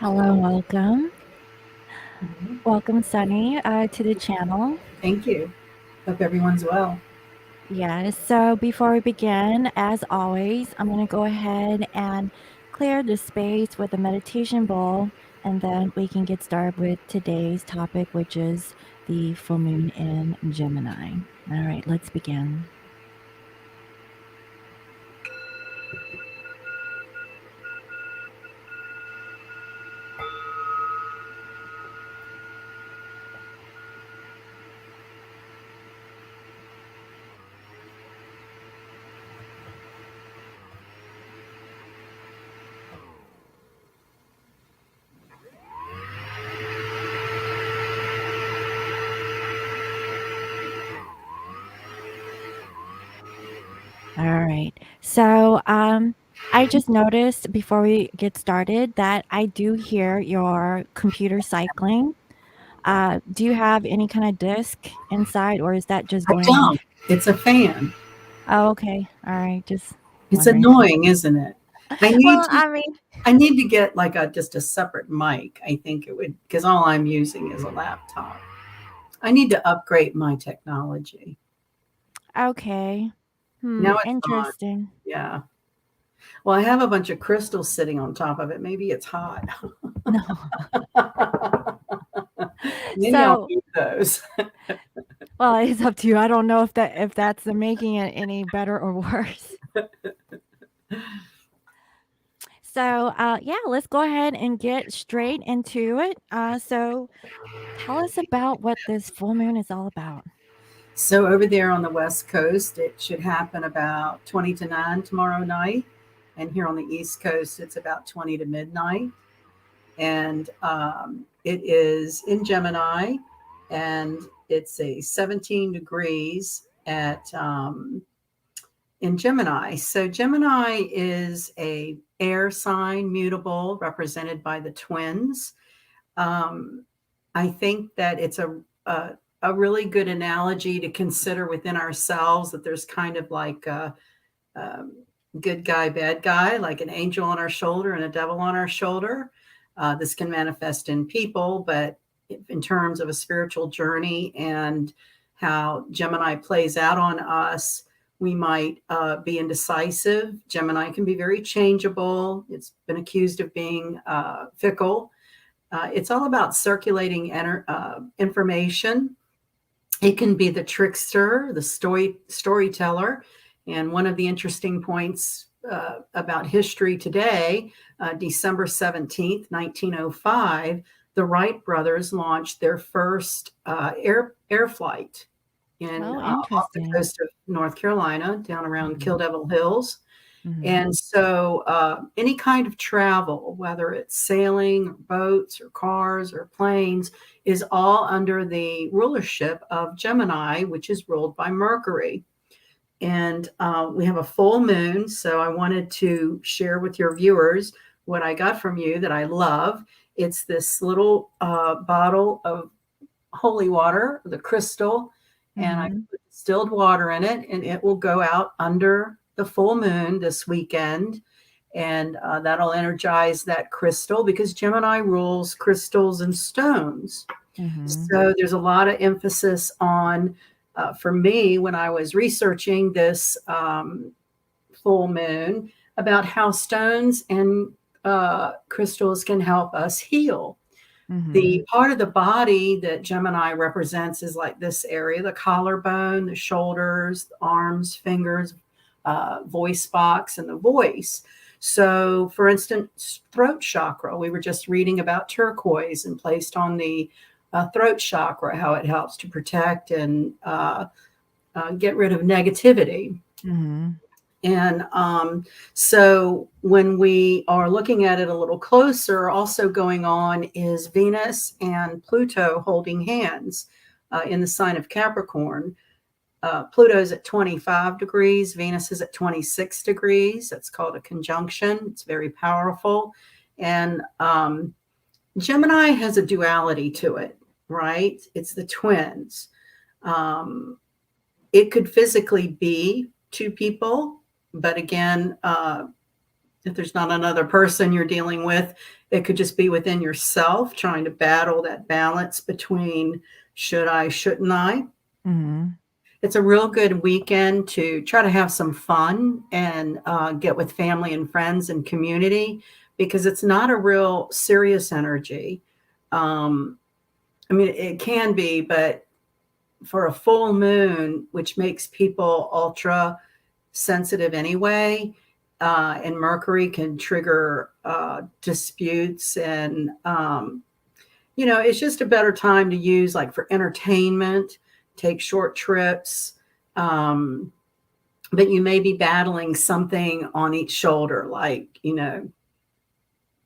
Hello, welcome. Mhm. Welcome, Sunny, to the channel. Thank you. Hope everyone's well. Yes, so before we begin, as always, I'm going to go ahead and clear the space with a meditation bowl, and then we can get started with today's topic, which is the full moon in Gemini. All right, let's begin. All right. So, I just noticed before we get started that I do hear your computer cycling. Do you have any kind of disk inside, or is that just I going off? don't. It's a fan. Oh, okay. All right. Just It's wondering. annoying, isn't it? I need Well, to I mean, I need to get like a just a separate mic. I think it would because all I'm using is a laptop. I need to upgrade my technology. okay. Now it's on. Interesting. Yeah. Well, I have a bunch of crystals sitting on top of it. Maybe it's hot. No. Maybe I'll So, move those. well, it's up to you. I don't know if that's making it any better or worse. So, yeah, let's go ahead and get straight into it. So, tell us about what this full moon is all about. So over there on the West Coast, it should happen about 20 to 9 tomorrow night. And here on the East Coast, it's about 20 to midnight. And it is in Gemini, and it's a 17 degrees at in Gemini. So Gemini is a air sign, mutable, represented by the twins. Um, I think that it's a really good analogy to consider within ourselves that there's kind of like a, um, good guy, bad guy, like an angel on our shoulder and a devil on our shoulder. This can manifest in people, but in terms of a spiritual journey and how Gemini plays out on us, we might be indecisive. Gemini can be very changeable. It's been accused of being fickle. It's all about circulating information. It can be the trickster, the storyteller. And one of the interesting points about history today, December 17th, 1905, the Wright brothers launched their first air flight in Oh, off the interesting. coast of North Carolina, down around Mhm, Kill Devil Hills. mhm, And so, any kind of travel, whether it's sailing, or boats, or cars, or planes, is all under the rulership of Gemini, which is ruled by Mercury. And we have a full moon. So, I wanted to share with your viewers what I got from you that I love. It's this little bottle of holy water, the crystal, and I mhm, put distilled water in it, and it will go out under the full moon this weekend. And that'll energize that crystal because Gemini rules crystals and stones. mhm, So there's a lot of emphasis on, for me, when I was researching this full moon, about how stones and crystals can help us heal. The mhm, part of the body that Gemini represents is like this area, the collarbone, the shoulders, the arms, fingers, voice box, and the voice. So, for instance, throat chakra, we were just reading about turquoise and placed on the throat chakra, how it helps to protect and get rid of negativity. mhm. And so when we are looking at it a little closer, also going on is Venus and Pluto holding hands in the sign of Capricorn. Pluto's at 25 degrees, Venus is at 26 degrees. That's called a conjunction. It's very powerful. And Gemini has a duality to it, right? It's the twins. Um, it could physically be two people, but again, If there's not another person you're dealing with, it could just be within yourself trying to battle that balance between should I, shouldn't I? Mm-hmm. It's a real good weekend to try to have some fun and get with family and friends and community because it's not a real serious energy. Um, I mean, it can be, but for a full moon, which makes people ultra sensitive anyway, and Mercury can trigger disputes and it's just a better time to use like for entertainment, take short trips. Um, but you may be battling something on each shoulder,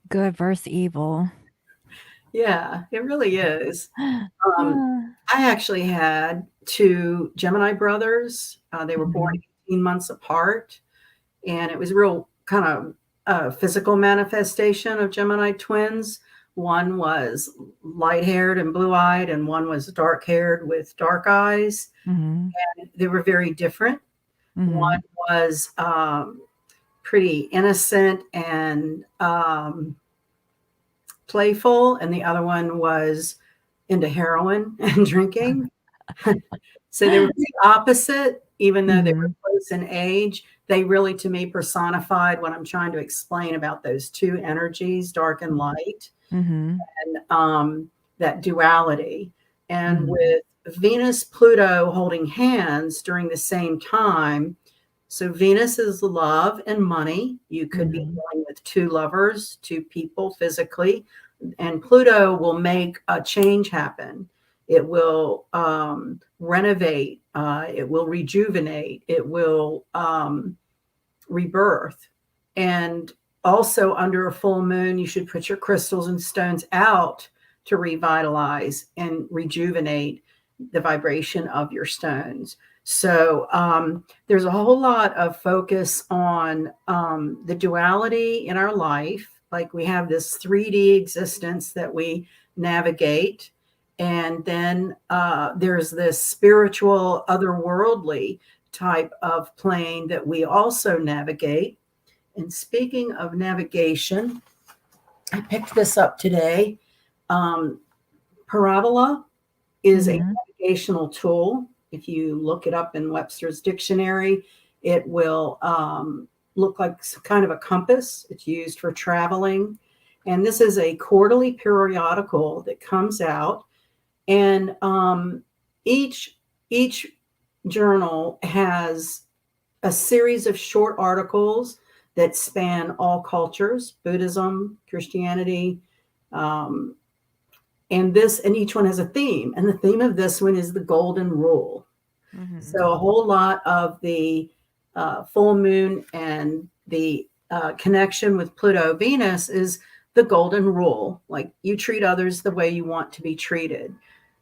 Good versus evil. yeah, it really is. Um, Uh, I actually had two Gemini brothers. They were born mhm, 18 months apart, and it was a real kind of physical manifestation of Gemini twins. One was light haired and blue eyed, and one was dark haired with dark eyes. mhm, They were very different. One mhm. was pretty innocent and playful, and the other one was into heroin and drinking. So they were pretty opposite, even though they were Mhm, close in age. They really, to me, personified what I'm trying to explain about those two energies, dark and light, mhm, and that duality. And mhm, with Venus, Pluto holding hands during the same time, so Venus is love and money. You could be mhm, dealing with two lovers, two people physically, and Pluto will make a change happen. It will renovate. It will rejuvenate. It will rebirth. And also under a full moon, you should put your crystals and stones out to revitalize and rejuvenate the vibration of your stones. So there's a whole lot of focus on the duality in our life. Like we have this 3D existence that we navigate. And then there's this spiritual, otherworldly type of plane that we also navigate. And speaking of navigation, I picked this up today. Um, Parabola is a mhm, navigational tool. If you look it up in Webster's dictionary, it will look like kind of a compass. It's used for traveling. And this is a quarterly periodical that comes out. And each journal has a series of short articles that span all cultures, Buddhism, Christianity, um, and each one has a theme. And the theme of this one is the golden rule. mhm, So a whole lot of the full moon and the connection with Pluto Venus is the golden rule. Like you treat others the way you want to be treated.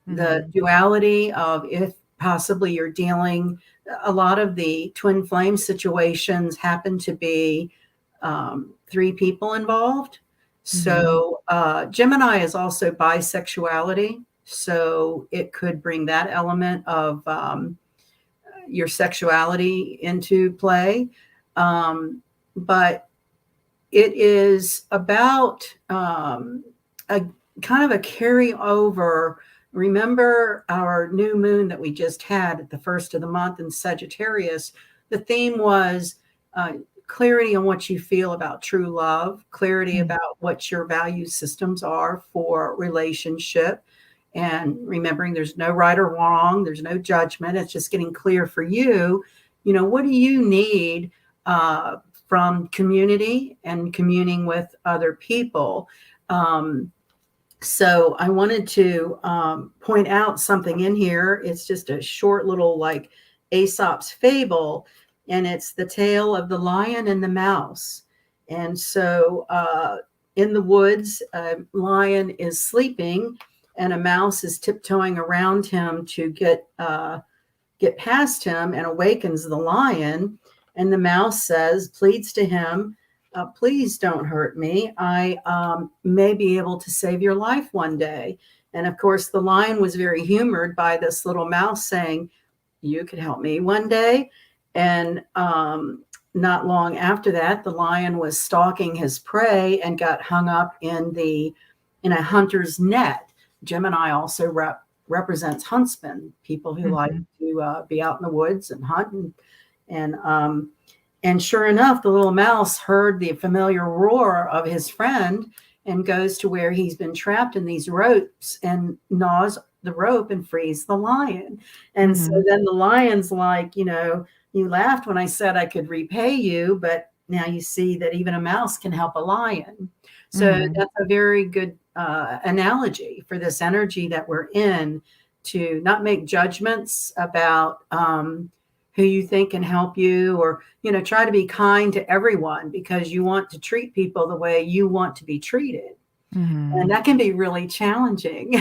The mhm, duality of if possibly you're dealing, a lot of the twin flame situations happen to be three people involved. mhm, So Gemini is also bisexuality. So it could bring that element of your sexuality into play. But it is about a kind of a carryover. Remember our new moon that we just had at the first of the month in Sagittarius? The theme was clarity on what you feel about true love, clarity mhm, about what your value systems are for relationship, and remembering there's no right or wrong, there's no judgment. It's just getting clear for you. What do you need from community and communing with other people? So I wanted to point out something in here. It's just a short little like Aesop's fable, and it's the tale of the lion and the mouse. And so in the woods, a lion is sleeping, and a mouse is tiptoeing around him to get past him and awakens the lion. And the mouse pleads to him, please don't hurt me. I may be able to save your life one day. And of course, the lion was very humored by this little mouse saying, you could help me one day. And not long after that, the lion was stalking his prey and got hung up in a hunter's net. Gemini also represents huntsmen, people who like Mhm. to be out in the woods and hunt. And and sure enough, the little mouse heard the familiar roar of his friend and goes to where he's been trapped in these ropes and gnaws the rope and frees the lion. And so Mhm. then the lion's like, you laughed when I said I could repay you, but now you see that even a mouse can help a lion. So Mhm. that's a very good analogy for this energy that we're in, to not make judgments about who you think can help you, or try to be kind to everyone because you want to treat people the way you want to be treated. And Mhm. that can be really challenging.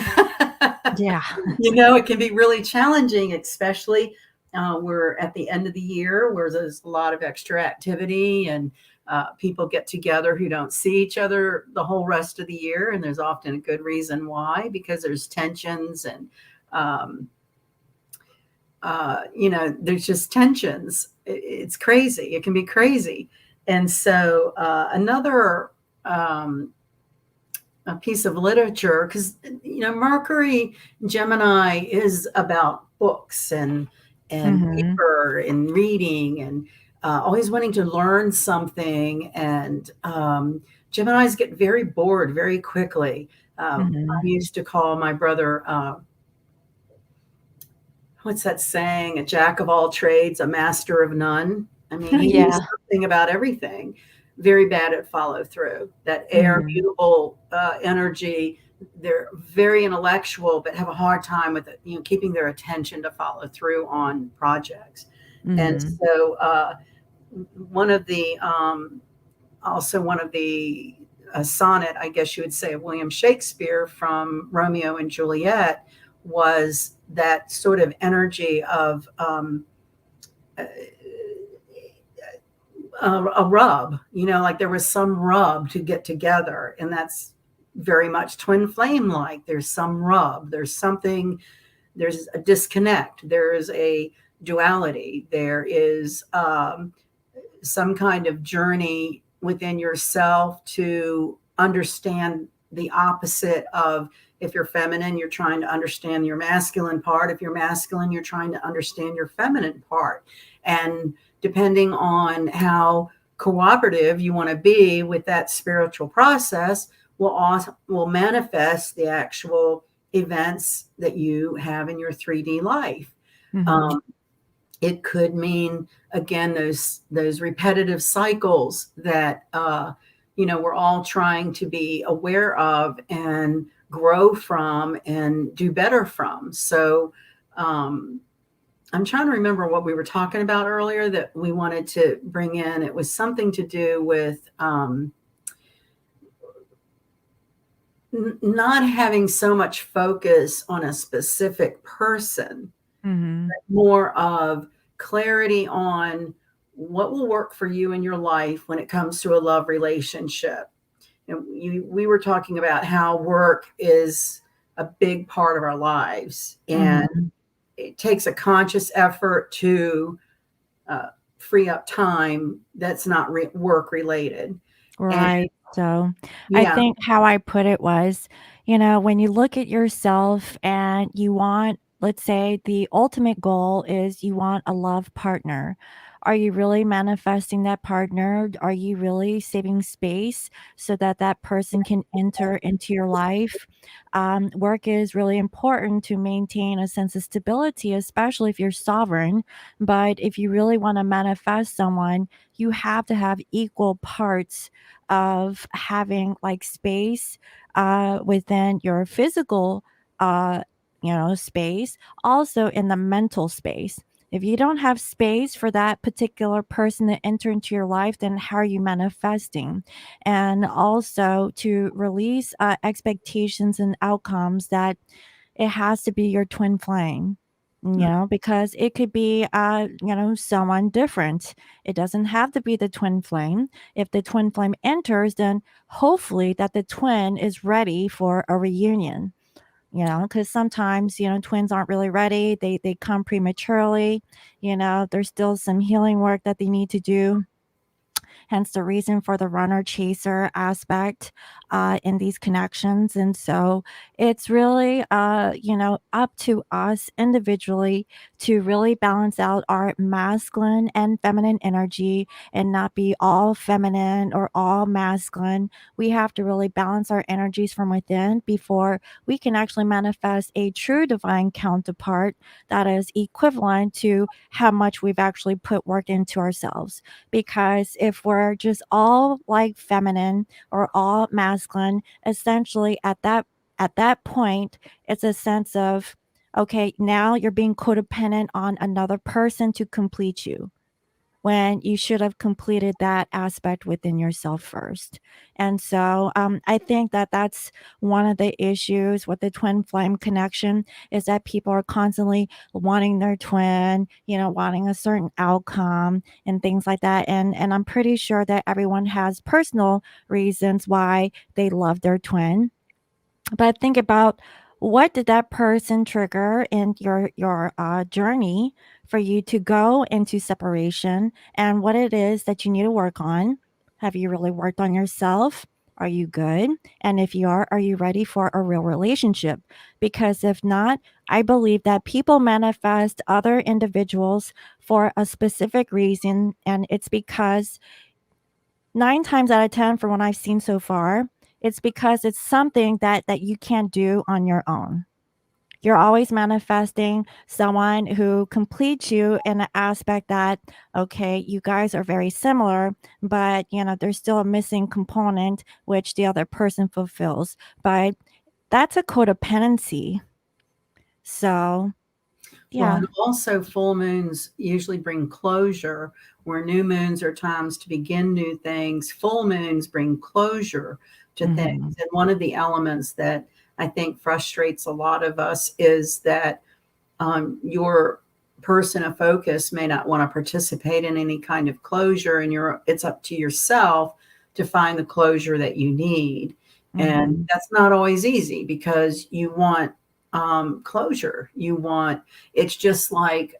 Yeah. It can be really challenging, especially we're at the end of the year where there's a lot of extra activity, and people get together who don't see each other the whole rest of the year. And there's often a good reason why, because there's tensions and, um, there's just tensions. It's crazy. It can be crazy. And so another a piece of literature, because Mercury Gemini is about books and Mhm. paper and reading and always wanting to learn something. And Geminis get very bored very quickly. I Mhm. used to call my brother, what's that saying, a jack of all trades, a master of none. I mean, he knew Yeah. something about everything. Very bad at follow through. That air Mhm. mutable energy. They're very intellectual, but have a hard time with it, keeping their attention to follow through on projects. And Mhm. so, one of the also one of the a sonnet, I guess you would say, of William Shakespeare from Romeo and Juliet was that sort of energy of a rub, like there was some rub to get together. And that's very much twin flame like. There's some rub, there's something, there's a disconnect, there's a duality, there is some kind of journey within yourself to understand the opposite of, if you're feminine, you're trying to understand your masculine part. If you're masculine, you're trying to understand your feminine part. And depending on how cooperative you want to be with that spiritual process, will manifest the actual events that you have in your 3D life. Mhm. Um, it could mean, again, those repetitive cycles that we're all trying to be aware of and grow from and do better from. So um, I'm trying to remember what we were talking about earlier that we wanted to bring in. It was something to do with not having so much focus on a specific person, Mhm. more of clarity on what will work for you in your life when it comes to a love relationship. And we were talking about how work is a big part of our lives, and Mhm. it takes a conscious effort to uh, free up time that's not work related. And Right. So I yeah, think how I put it was, when you look at yourself and you want, let's say the ultimate goal is you want a love partner. Are you really manifesting that partner? Are you really saving space so that that person can enter into your life? Work is really important to maintain a sense of stability, especially if you're sovereign. But if you really want to manifest someone, you have to have equal parts of having like space within your physical uh space, also in the mental space. If you don't have space for that particular person to enter into your life, then how are you manifesting? And also to release expectations and outcomes that it has to be your twin flame, because it could be someone different. It doesn't have to be the twin flame. If the twin flame enters, then hopefully that the twin is ready for a reunion, because sometimes twins aren't really ready. They come prematurely. There's still some healing work that they need to do. hence the reason for the runner chaser aspect in these connections. And so it's really, up to us individually to really balance out our masculine and feminine energy and not be all feminine or all masculine. We have to really balance our energies from within before we can actually manifest a true divine counterpart that is equivalent to how much we've actually put work into ourselves. Because if we're just all like feminine or all masculine, essentially at that point, it's a sense of, okay, now you're being codependent on another person to complete you when you should have completed that aspect within yourself first. And so I think that that's one of the issues with the twin flame connection is that people are constantly wanting their twin, wanting a certain outcome and things like that. And I'm pretty sure that everyone has personal reasons why they love their twin, but think about what did that person trigger in your journey for you to go into separation and what it is that you need to work on. Have you really worked on yourself? Are you good? And if you are you ready for a real relationship? Because if not, I believe that people manifest other individuals for a specific reason, and it's because 9 times out of 10 from what I've seen so far, it's because it's something that you can't do on your own. You're always manifesting someone who completes you in an aspect that, okay, you guys are very similar, but, there's still a missing component which the other person fulfills. But that's a codependency. So, Well, yeah. and also full moons usually bring closure, where new moons are times to begin new things. Full moons bring closure to things. Mhm. And one of the elements that I think frustrates a lot of us is that your person of focus may not want to participate in any kind of closure, and it's up to yourself to find the closure that you need. And Mhm. that's not always easy because you want closure. It's just like,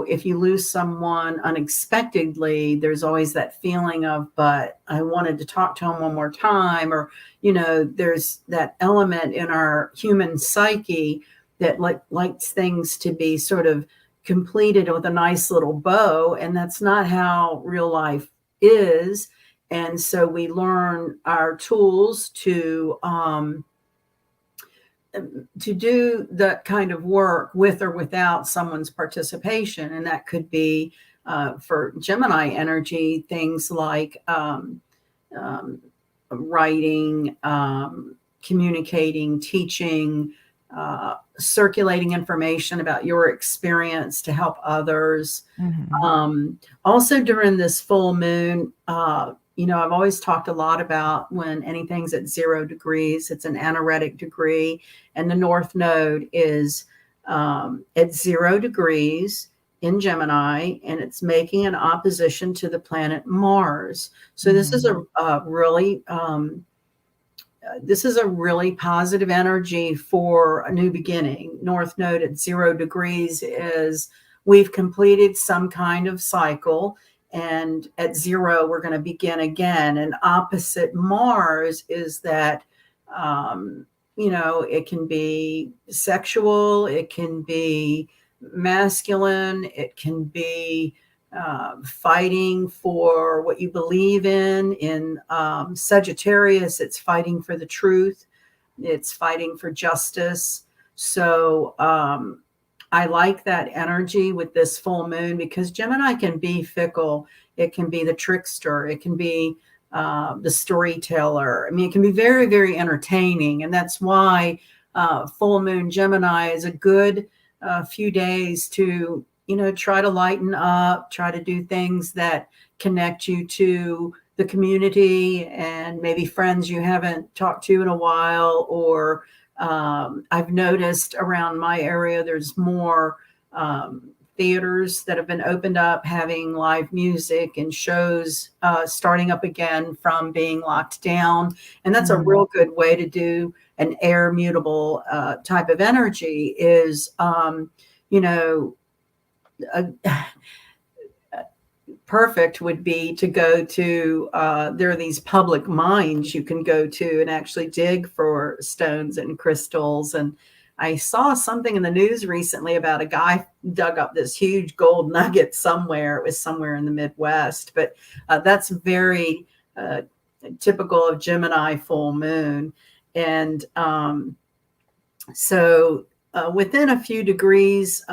if you lose someone unexpectedly, there's always that feeling of, but I wanted to talk to him one more time, or, there's that element in our human psyche that likes things to be sort of completed with a nice little bow, and that's not how real life is. And so we learn our tools to do that kind of work with or without someone's participation. And that could be for Gemini energy, things like um, writing, communicating, teaching, circulating information about your experience to help others. Mhm. Also, during this full moon, I've always talked a lot about when anything's at 0 degrees, it's an anaretic degree, and the North Node is at 0 degrees in Gemini, and it's making an opposition to the planet Mars. So Mhm. this is a really positive energy for a new beginning. North Node at 0 degrees is we've completed some kind of cycle, and at 0, we're going to begin again. And opposite Mars is that, it can be sexual, it can be masculine, it can be fighting for what you believe in. In Sagittarius, it's fighting for the truth, it's fighting for justice. So I like that energy with this full moon because Gemini can be fickle. It can be the trickster. It can be the storyteller. I mean, it can be very, very entertaining. And that's why full moon Gemini is a good few days to, try to lighten up, try to do things that connect you to the community and maybe friends you haven't talked to in a while. Or I've noticed around my area, there's more theaters that have been opened up, having live music and shows starting up again from being locked down. And that's a Mhm. real good way to do an air mutable type of energy is, you know, uh, perfect would be to go to, there are these public mines you can go to and actually dig for stones and crystals. And I saw something in the news recently about a guy dug up this huge gold nugget somewhere. It was somewhere in the Midwest, but that's very typical of Gemini full moon. And so within a few degrees,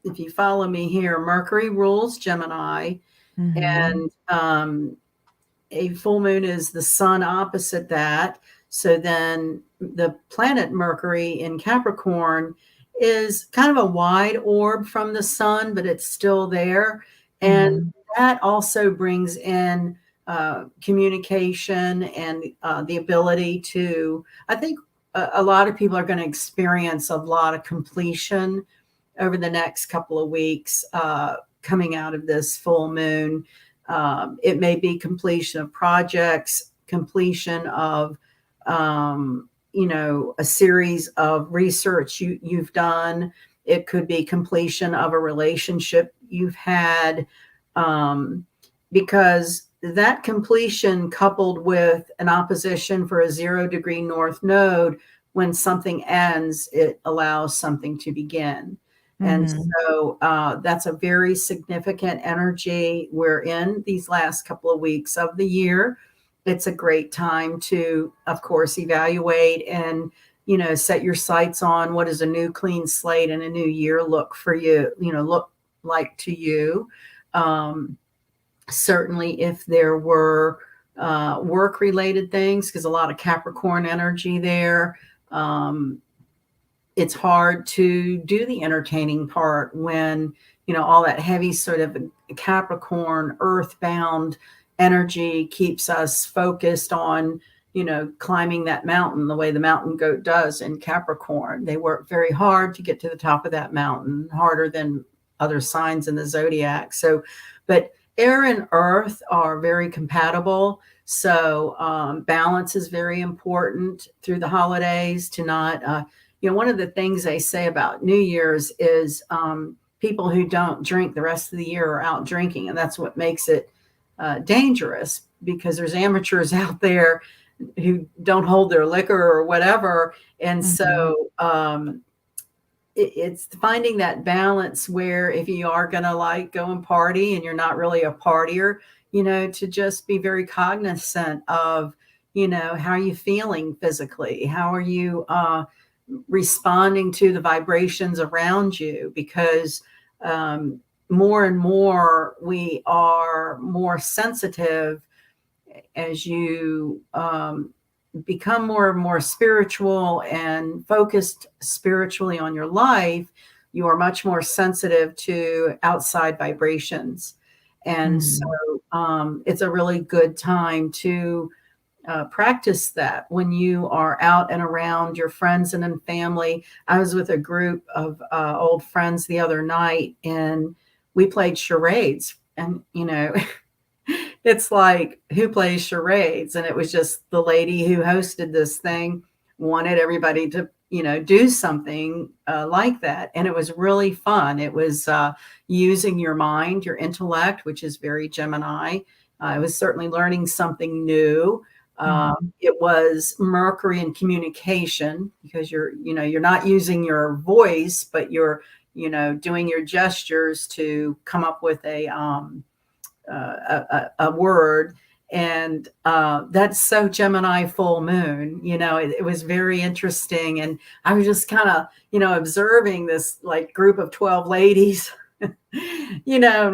if you follow me here, Mercury rules Gemini, Mm-hmm. and a full moon is the sun opposite that. So then the planet Mercury in Capricorn is kind of a wide orb from the sun, but it's still there. And Mm-hmm. that also brings in communication and the ability to, I think a lot of people are going to experience a lot of completion over the next couple of weeks coming out of this full moon. It may be completion of projects, completion of, a series of research you've done. It could be completion of a relationship you've had, because that completion coupled with an opposition for a 0 degree north node, when something ends, it allows something to begin. And Mm-hmm. so that's a very significant energy we're in these last couple of weeks of the year. It's a great time to, of course, evaluate and, set your sights on what does a new clean slate and a new year look for you, look like to you. Certainly if there were work related things, because a lot of Capricorn energy there. It's hard to do the entertaining part when, all that heavy sort of Capricorn earthbound energy keeps us focused on, climbing that mountain the way the mountain goat does in Capricorn. They work very hard to get to the top of that mountain, harder than other signs in the zodiac. So, but air and earth are very compatible. So balance is very important through the holidays to not, one of the things they say about New Year's is people who don't drink the rest of the year are out drinking. And that's what makes it dangerous, because there's amateurs out there who don't hold their liquor or whatever. And Mm-hmm. so it's finding that balance where if you are going to like go and party and you're not really a partier, to just be very cognizant of, how are you feeling physically? How are you responding to the vibrations around you? Because more and more we are more sensitive as you become more and more spiritual and focused spiritually on your life. You are much more sensitive to outside vibrations. And so Mm-hmm. it's a really good time to practice that when you are out and around your friends and in family. I was with a group of old friends the other night, and we played charades. And, it's like, who plays charades? And it was just the lady who hosted this thing wanted everybody to, do something like that. And it was really fun. It was using your mind, your intellect, which is very Gemini. I was certainly learning something new. Mm-hmm. It was Mercury in communication, because you're not using your voice, but you're, doing your gestures to come up with a word. And that's so Gemini full moon. It was very interesting. And I was just kind of, observing this like group of 12 ladies, and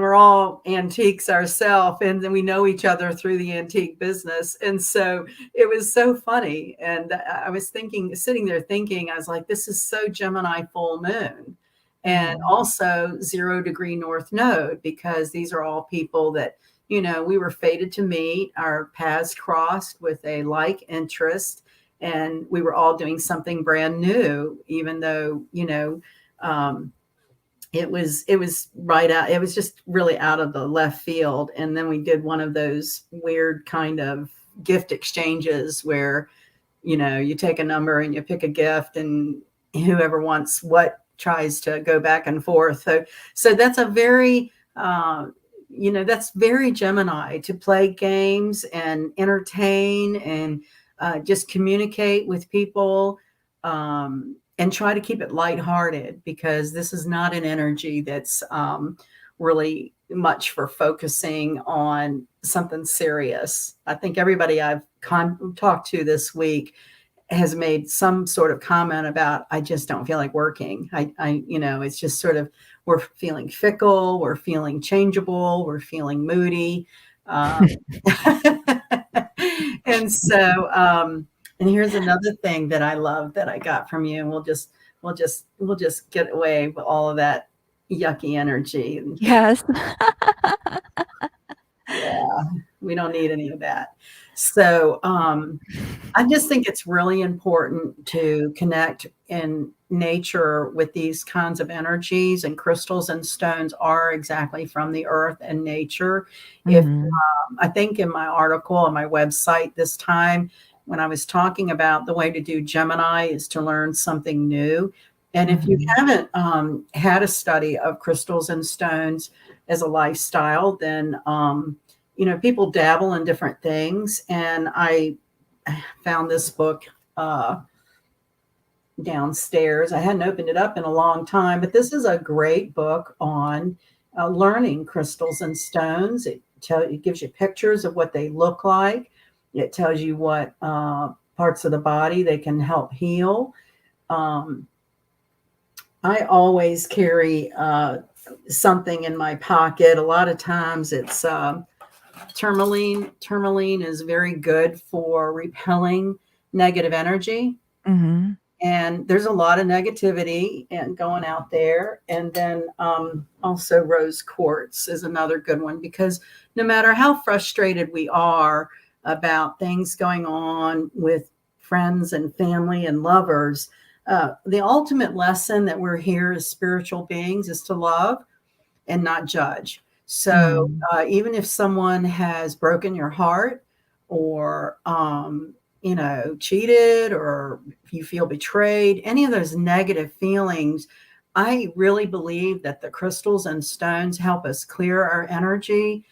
we're all antiques ourselves. And then we know each other through the antique business. And so it was so funny. And I was sitting there thinking, I was like, this is so Gemini full moon. And Mm-hmm. also 0 degree north node, because these are all people that, we were fated to meet, our paths crossed with a like interest, and we were all doing something brand new, even though, it was right out, it was just really out of the left field. And then we did one of those weird kind of gift exchanges where, you take a number and you pick a gift, and whoever wants what tries to go back and forth. So that's a very that's very Gemini, to play games and entertain and just communicate with people, and try to keep it lighthearted, because this is not an energy that's really much for focusing on something serious. I think everybody I've talked to this week has made some sort of comment about, I just don't feel like working. It's just sort of, we're feeling fickle, we're feeling changeable, we're feeling moody. And so, and here's another thing that I love that I got from you, and we'll just get away with all of that yucky energy. And Yes. yeah, we don't need any of that. So, I just think it's really important to connect in nature with these kinds of energies, and crystals and stones are exactly from the earth and nature. If Mhm. I think in my article on my website this time, when I was talking about the way to do Gemini is to learn something new. And if you Mhm. haven't had a study of crystals and stones as a lifestyle, then people dabble in different things. And I found this book uh, downstairs. I hadn't opened it up in a long time, but this is a great book on learning crystals and stones. It gives you pictures of what they look like. It tells you what parts of the body they can help heal. Um, I always carry something in my pocket. A lot of times it's tourmaline. Tourmaline is very good for repelling negative energy. Mhm. And there's a lot of negativity and going out there. And then also rose quartz is another good one, because no matter how frustrated we are about things going on with friends and family and lovers, the ultimate lesson that we're here as spiritual beings is to love and not judge. So Mhm. even if someone has broken your heart, or cheated, or you feel betrayed, any of those negative feelings, I really believe that the crystals and stones help us clear our energy.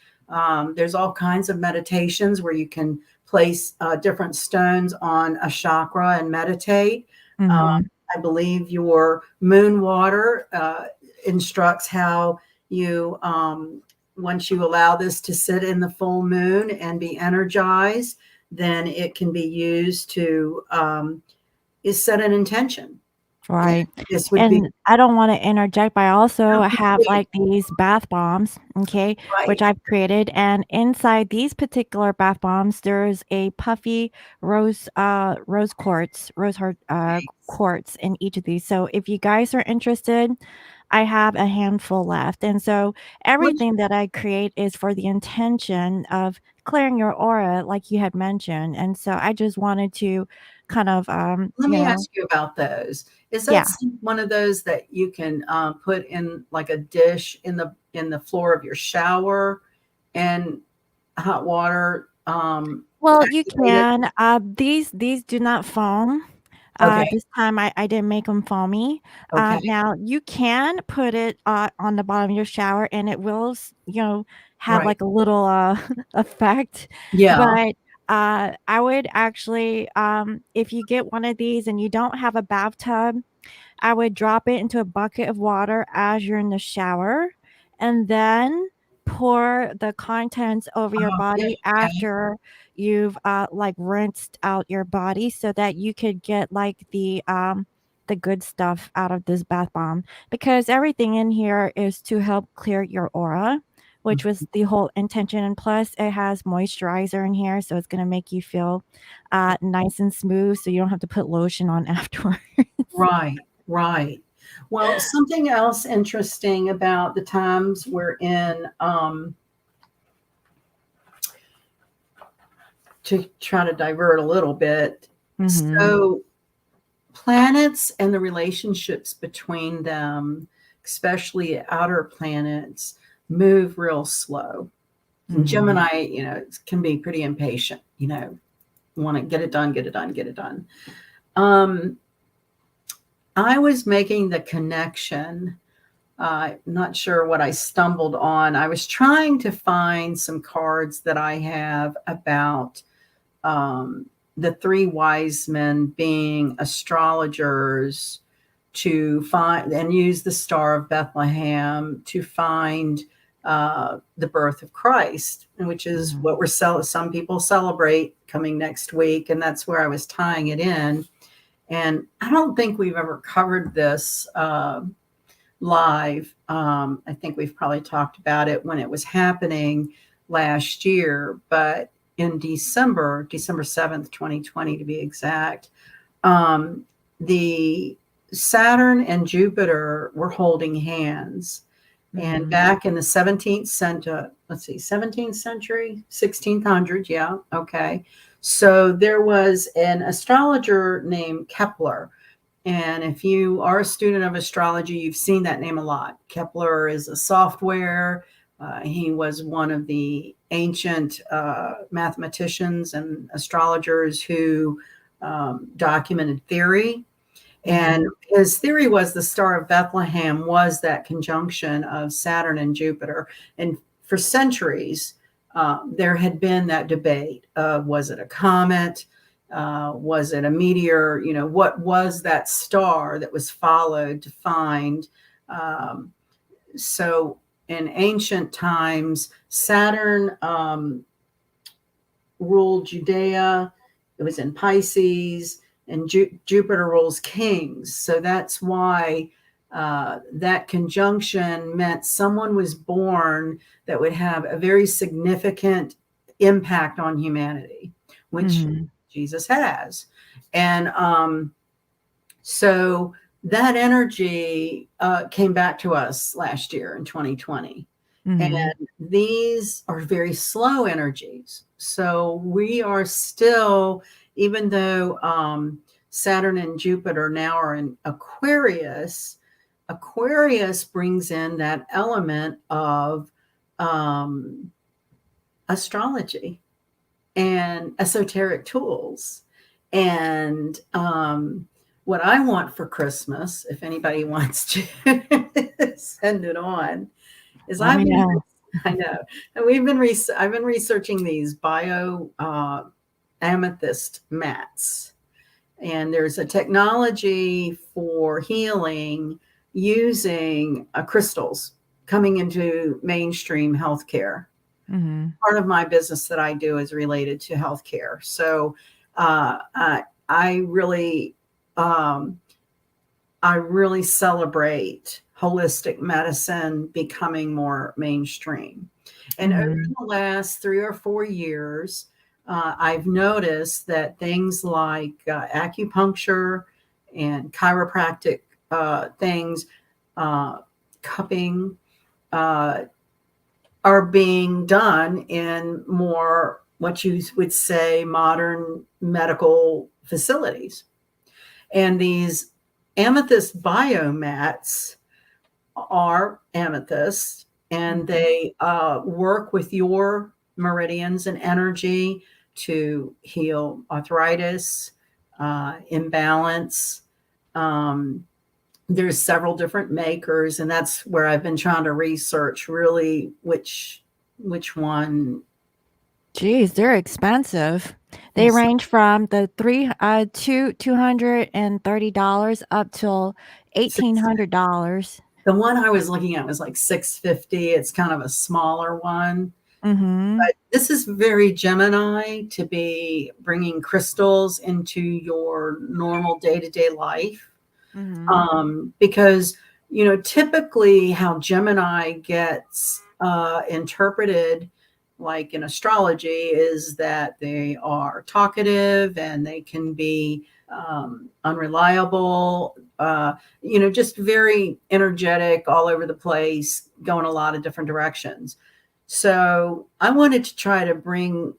There's all kinds of meditations where you can place different stones on a chakra and meditate. Um, Mhm. I believe your moon water instructs how you, once you allow this to sit in the full moon and be energized, then it can be used to is set an intention. And Right. this would be And I don't wanna interject, but I also have, complete, like, these bath bombs, okay, which right. I've created, and inside these particular bath bombs, there's a puffy rose quartz, rose heart, quartz in each of these. So if you guys are interested, I have a handful left, and so Let, everything that I create is for the intention of clearing your aura, like you had mentioned, and so I just wanted to kind of, let me ask you about those. Is that yeah. one of those that you can put in like a dish in the floor of your shower, and hot water Well, you activate it? can, these do not foam. Okay, This time I didn't make them foamy. okay, Now you can put it, on the bottom of your shower and it will have right. like a little, effect, Yeah. but, I would actually, if you get one of these and you don't have a bathtub, I would drop it into a bucket of water as you're in the shower, and then pour the contents over your Oh, yeah. body Okay. after you've, like, rinsed out your body so that you could get, like, the good stuff out of this bath bomb, because everything in here is to help clear your aura, which was the whole intention, and plus it has moisturizer in here, so it's gonna make you feel, nice and smooth so you don't have to put lotion on afterwards. Right, right. Well, something else interesting about the times we're in, to try to divert a little bit. Mhm. So, planets and the relationships between them, especially outer planets, move real slow. And Mhm. Gemini, can be pretty impatient, want to get it done, get it done, get it done. Um, I was making the connection Not sure what I stumbled on. I was trying to find some cards that I have about the three wise men being astrologers to find and use the Star of Bethlehem to find the birth of Christ, which is what some people celebrate coming next week. And that's where I was tying it in. And I don't think we've ever covered this live. I think we've probably talked about it when it was happening last year, but in December 7th, 2020 to be exact, the Saturn and Jupiter were holding hands. And back in the 17th century, 1600s, yeah, okay. So there was an astrologer named Kepler. And if you are a student of astrology, you've seen that name a lot. Kepler is a software. He was one of the ancient mathematicians and astrologers who documented theory. And his theory was the Star of Bethlehem was that conjunction of Saturn and Jupiter. And for centuries, there had been that debate of, was it a comet? Was it a meteor? You know, what was that star that was followed to find? So in ancient times, Saturn ruled Judea. It was in Pisces, and Jupiter rules kings. So that's why that conjunction meant someone was born that would have a very significant impact on humanity, which Jesus has. And so that energy came back to us last year in 2020. And these are very slow energies. So we are still, even though Saturn and Jupiter now are in Aquarius, Aquarius brings in that element of astrology and esoteric tools. And what I want for Christmas, if anybody wants to send it on, is I know. And I've been researching these bio amethyst mats. And there's a technology for healing using crystals coming into mainstream healthcare. Part of my business that I do is related to healthcare. So I really celebrate holistic medicine becoming more mainstream. And over the last 3 or 4 years, I've noticed that things like acupuncture and chiropractic things, cupping, are being done in more what you would say modern medical facilities. And these amethyst biomats are amethyst, and they work with your meridians and energy to heal arthritis, imbalance. There's several different makers, and that's where I've been trying to research really which one. Geez, they're expensive. They range from the $230 up till $1,800. The one I was looking at was like $650. It's kind of a smaller one. But this is very Gemini to be bringing crystals into your normal day-to-day life. Because, you know, typically how Gemini gets interpreted, like in astrology, is that they are talkative and they can be unreliable, you know, just very energetic, all over the place, going a lot of different directions. So I wanted to try to bring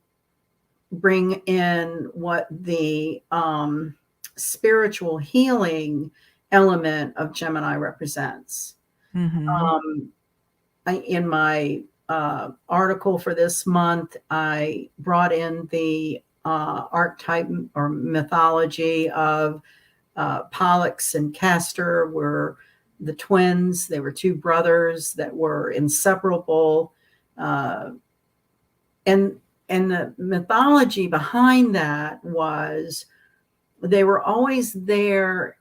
in what the spiritual healing element of Gemini represents. In my article for this month, I brought in the archetype or mythology of Pollux and Castor were the twins. They were two brothers that were inseparable. Uh, and the mythology behind that was they were always there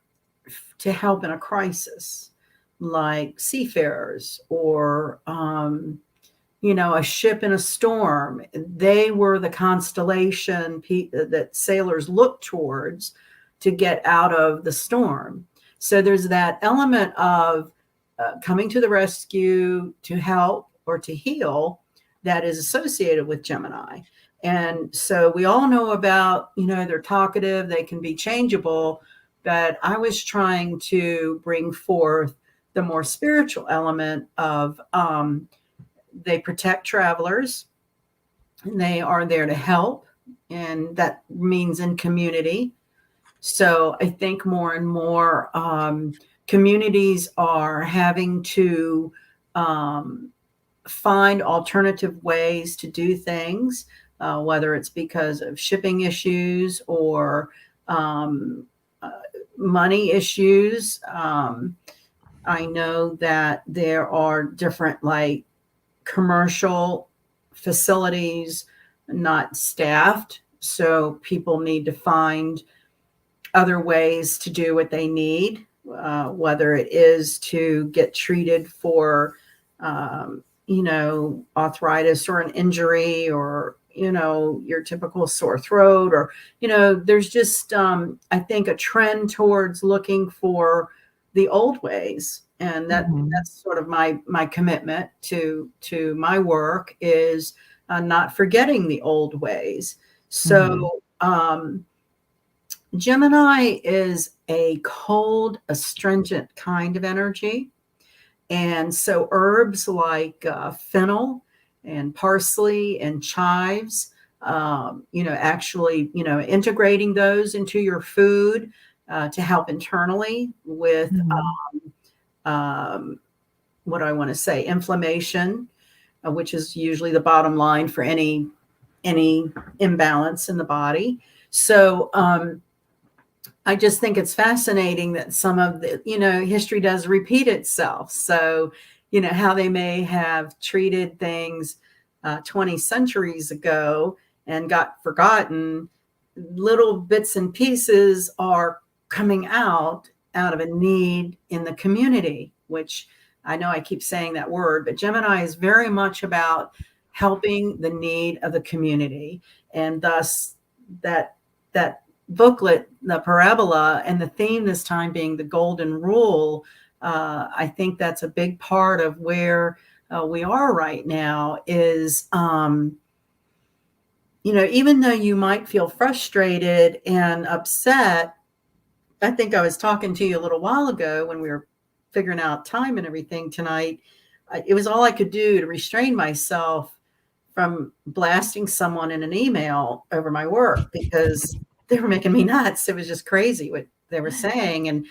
to help in a crisis, like seafarers or a ship in a storm. They were the constellation that sailors looked towards to get out of the storm. So there's that element of coming to the rescue to help or to heal that is associated with Gemini. And so we all know about, they're talkative, they can be changeable, but I was trying to bring forth the more spiritual element of they protect travelers, and they are there to help, and that means in community. So I think more and more communities are having to find alternative ways to do things, whether it's because of shipping issues or money issues. I know that there are different commercial facilities not staffed, so people need to find other ways to do what they need, whether it is to get treated for arthritis or an injury, or your typical sore throat, or there's just I think a trend towards looking for the old ways. And that's sort of my commitment to my work, is not forgetting the old ways. So Gemini is a cold, astringent kind of energy. And so herbs like fennel and parsley and chives, actually, integrating those into your food to help internally with what do I want to say, inflammation, which is usually the bottom line for any imbalance in the body. So I just think it's fascinating that some of the, history does repeat itself. So, how they may have treated things 20 centuries ago and got forgotten, little bits and pieces are coming out of a need in the community, which I know I keep saying that word, but Gemini is very much about helping the need of the community. And thus that booklet, the parabola, and the theme this time being the golden rule, I think that's a big part of where we are right now is, even though you might feel frustrated and upset, I think I was talking to you a little while ago when we were figuring out time and everything tonight. It was all I could do to restrain myself from blasting someone in an email over my work, because they were making me nuts. It was just crazy what they were saying. And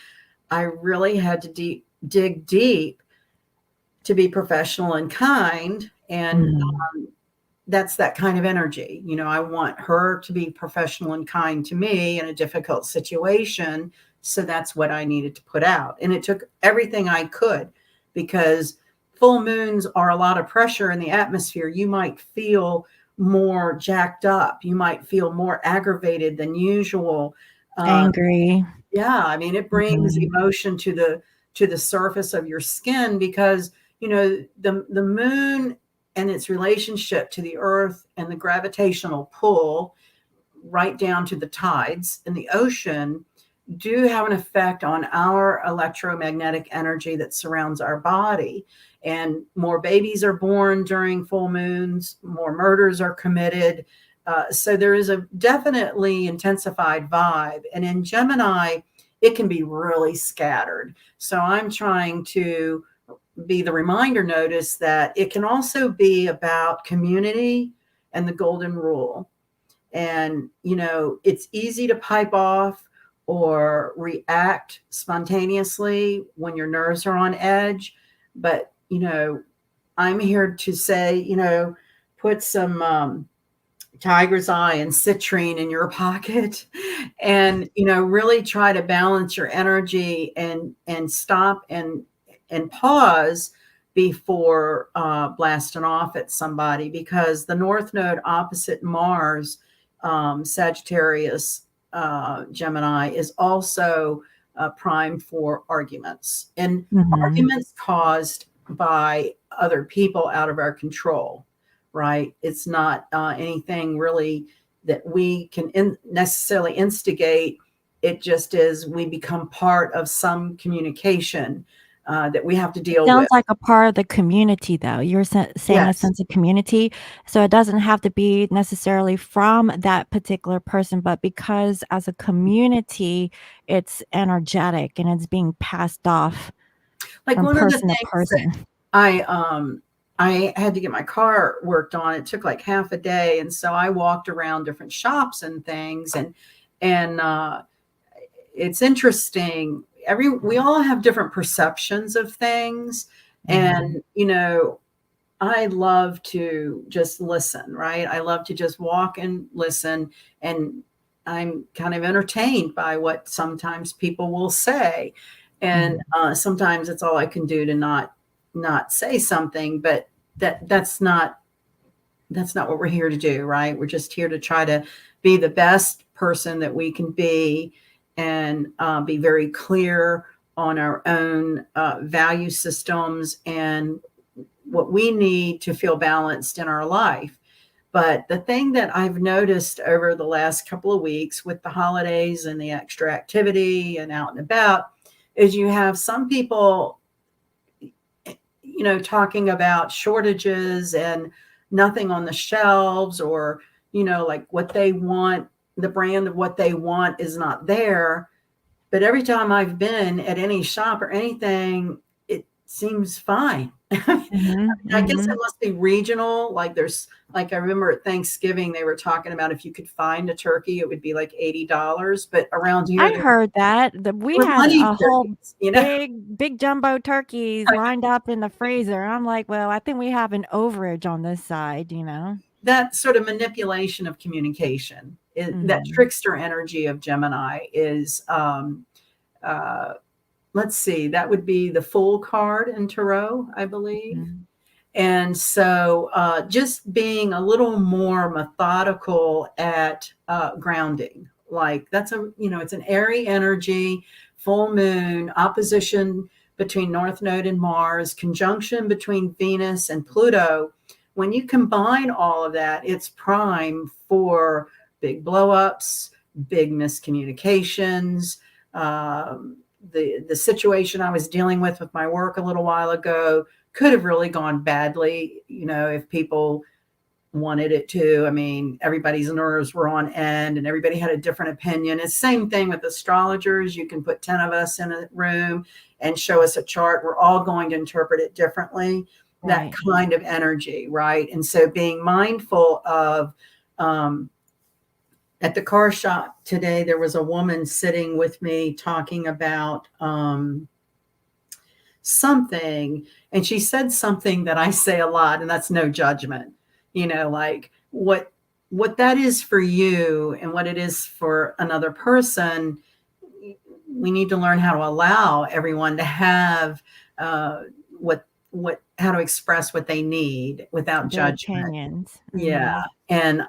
I really had to dig deep to be professional and kind. And that's that kind of energy. I want her to be professional and kind to me in a difficult situation. So that's what I needed to put out. And it took everything I could, because full moons are a lot of pressure in the atmosphere. You might feel more jacked up. You might feel more aggravated than usual. Angry. Yeah. I mean, it brings emotion to the surface of your skin, because, the moon and its relationship to the earth and the gravitational pull right down to the tides in the ocean do have an effect on our electromagnetic energy that surrounds our body. And more babies are born during full moons, more murders are committed. So there is a definitely intensified vibe. And in Gemini, it can be really scattered. So I'm trying to be the reminder notice that it can also be about community and the golden rule. And, it's easy to pipe off or react spontaneously when your nerves are on edge. But, I'm here to say, put some tiger's eye and citrine in your pocket and, really try to balance your energy and stop and and pause before blasting off at somebody, because the North Node opposite Mars, Sagittarius, Gemini, is also primed for arguments, and arguments caused by other people out of our control, right? It's not anything really that we can necessarily instigate. It just is, we become part of some communication that we have to deal with. Sounds like a part of the community, though. You're saying a Yes. sense of community. So it doesn't have to be necessarily from that particular person, but because as a community, it's energetic and it's being passed off Like from one of the person to things that person. I had to get my car worked on. It took like half a day, and so I walked around different shops and things, and it's interesting. We all have different perceptions of things, and I love to just listen, right? I love to just walk and listen, and I'm kind of entertained by what sometimes people will say, and sometimes it's all I can do to not say something, but that's not what we're here to do, right? We're just here to try to be the best person that we can be, and be very clear on our own value systems and what we need to feel balanced in our life. But the thing that I've noticed over the last couple of weeks with the holidays and the extra activity and out and about is you have some people, talking about shortages and nothing on the shelves, or, like what they want, the brand of what they want is not there. But every time I've been at any shop or anything, it seems fine. I guess it must be regional. Like I remember at Thanksgiving, they were talking about if you could find a turkey, it would be like $80. But around here, I heard that we we're had money a whole turkeys, big jumbo turkeys lined up in the freezer. I'm like, well, I think we have an overage on this side, That sort of manipulation of communication, that trickster energy of Gemini is, let's see, that would be the Fool card in Tarot, I believe. And so just being a little more methodical at grounding, like that's it's an airy energy, full moon, opposition between North Node and Mars, conjunction between Venus and Pluto. When you combine all of that, it's prime for big blowups, big miscommunications. The situation I was dealing with my work a little while ago could have really gone badly, if people wanted it to. I mean, everybody's nerves were on end and everybody had a different opinion. It's the same thing with astrologers. You can put 10 of us in a room and show us a chart. We're all going to interpret it differently. That kind of energy, right? And so being mindful of, at the car shop today, there was a woman sitting with me talking about something, and she said something that I say a lot, and that's no judgment. Like what that is for you and what it is for another person. We need to learn how to allow everyone to have how to express what they need without their judgment. opinions. Yeah. And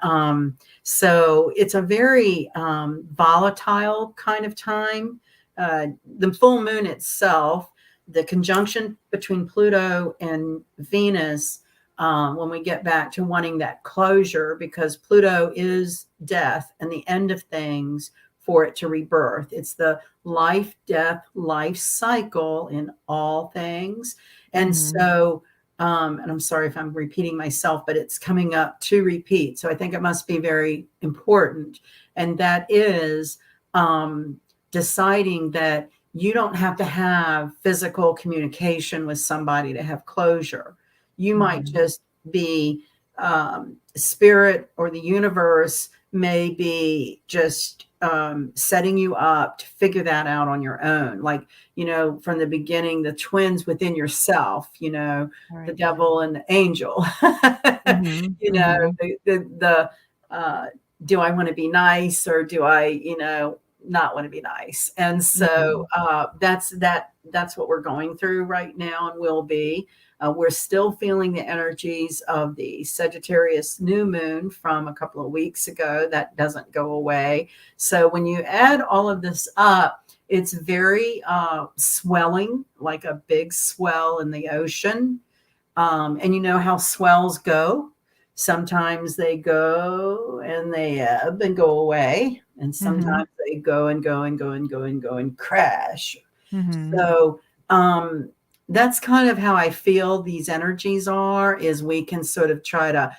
so it's a very volatile kind of time. The full moon itself, the conjunction between Pluto and Venus, when we get back to wanting that closure, because Pluto is death and the end of things for it to rebirth. It's the life, death, life cycle in all things. And so, and I'm sorry if I'm repeating myself, but it's coming up to repeat. So I think it must be very important. And that is deciding that you don't have to have physical communication with somebody to have closure. You might just be spirit, or the universe may be just setting you up to figure that out on your own. Like, from the beginning, the twins within yourself, the devil and the angel, do I want to be nice, or do I, not want to be nice. And so Mhm. that's what we're going through right now and will be. We're still feeling the energies of the Sagittarius new moon from a couple of weeks ago. That doesn't go away. So when you add all of this up, it's very swelling, like a big swell in the ocean. And you know how swells go. Sometimes they go and they ebb and go away, and Mhm. sometimes they go and go and go and go and go and crash. Mhm. So that's kind of how I feel these energies are. Is we can sort of try to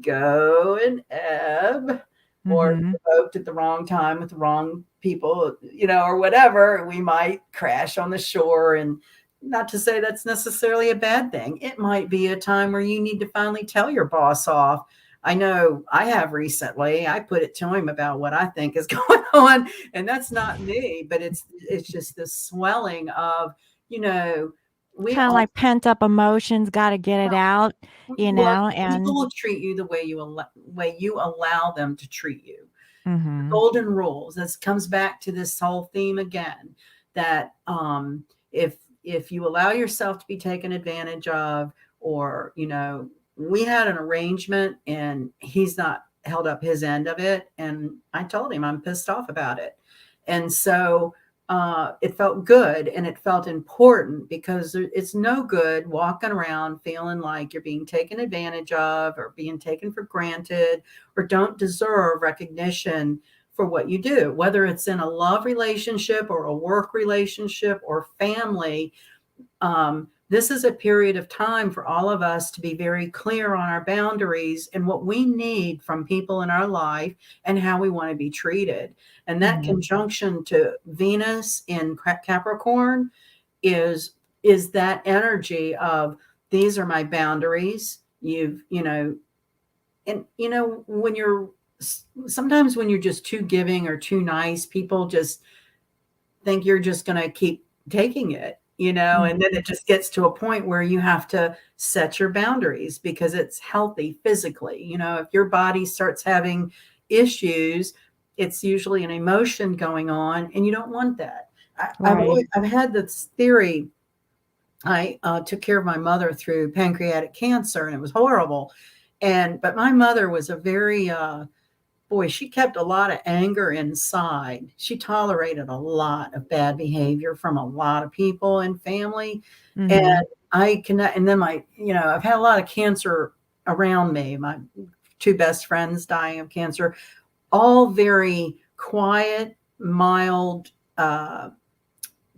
go and ebb, or Mhm. provoked at the wrong time with the wrong people, or whatever, we might crash on the shore. And not to say that's necessarily a bad thing. It might be a time where you need to finally tell your boss off. I know I have recently. I put it to him about what I think is going on, and that's not me, but it's just this swelling of, you know, we Kind of all like pent up emotions, got to get it out, well, people and will treat you the way you allow them to treat you. The mhm. golden rules. This comes back to this whole theme again, that if you allow yourself to be taken advantage of, or we had an arrangement and he's not held up his end of it, and I told him I'm pissed off about it. And so it felt good and it felt important, because it's no good walking around feeling like you're being taken advantage of or being taken for granted or don't deserve recognition for what you do, whether it's in a love relationship or a work relationship or family. This is a period of time for all of us to be very clear on our boundaries and what we need from people in our life and how we want to be treated. And that Mhm. conjunction to Venus in Capricorn is that energy of, these are my boundaries. And when you're sometimes when you're just too giving or too nice, people just think you're just going to keep taking it, and then Mhm. it just gets to a point where you have to set your boundaries, because it's healthy physically. If your body starts having issues, it's usually an emotion going on, and you don't want that. Right. I've had this theory. I took care of my mother through pancreatic cancer, and it was horrible. But my mother was a very boy, she kept a lot of anger inside. She tolerated a lot of bad behavior from a lot of people and family. And Mhm. and then I've had a lot of cancer around me. My two best friends dying of cancer, all very quiet, mild, uh,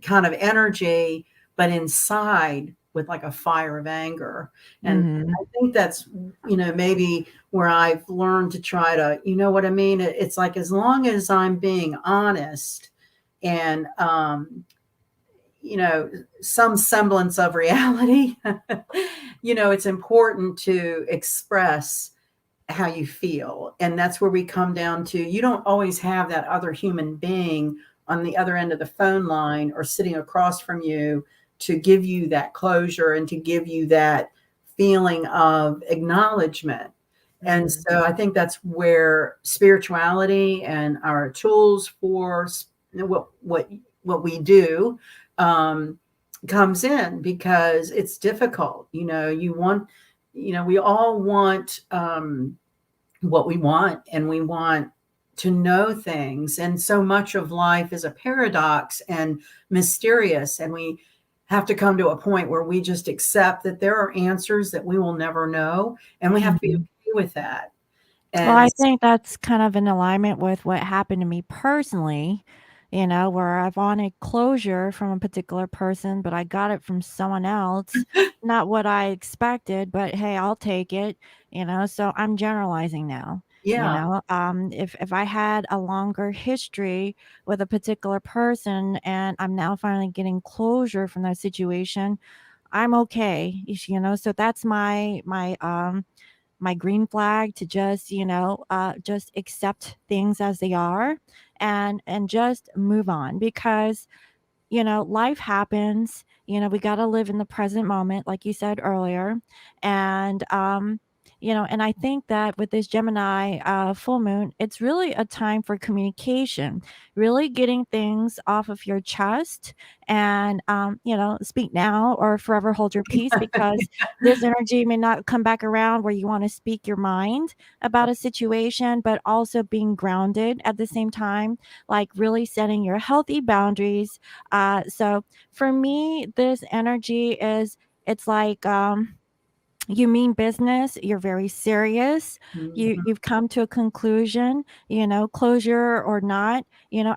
kind of energy, but inside with like a fire of anger. And Mhm. I think that's, maybe where I've learned to try to, you know what I mean? It's like, as long as I'm being honest and, some semblance of reality, it's important to express how you feel. And that's where we come down to, you don't always have that other human being on the other end of the phone line or sitting across from you to give you that closure and to give you that feeling of acknowledgement. And Mhm. so I think that's where spirituality and our tools for what we do um, comes in, because it's difficult. We all want what we want, and we want to know things. And so much of life is a paradox and mysterious. And we have to come to a point where we just accept that there are answers that we will never know. And we have to be Mhm. okay with that. Well, And I think that's kind of in alignment with what happened to me personally, where I wanted closure from a particular person, but I got it from someone else. Not what I expected, but hey, I'll take it. So I'm generalizing now. yeah, If I had a longer history with a particular person and I'm now finally getting closure from that situation, I'm okay. So that's my green flag to just accept things as they are and just move on because life happens. We got to live in the present moment like you said earlier. And and I think that with this Gemini full moon, it's really a time for communication, really getting things off of your chest, and speak now or forever hold your peace, because this energy may not come back around where you want to speak your mind about a situation, but also being grounded at the same time, like really setting your healthy boundaries. So for me, this energy is, it's like, you mean business, you're very serious, Mhm. you've come to a conclusion, closure or not.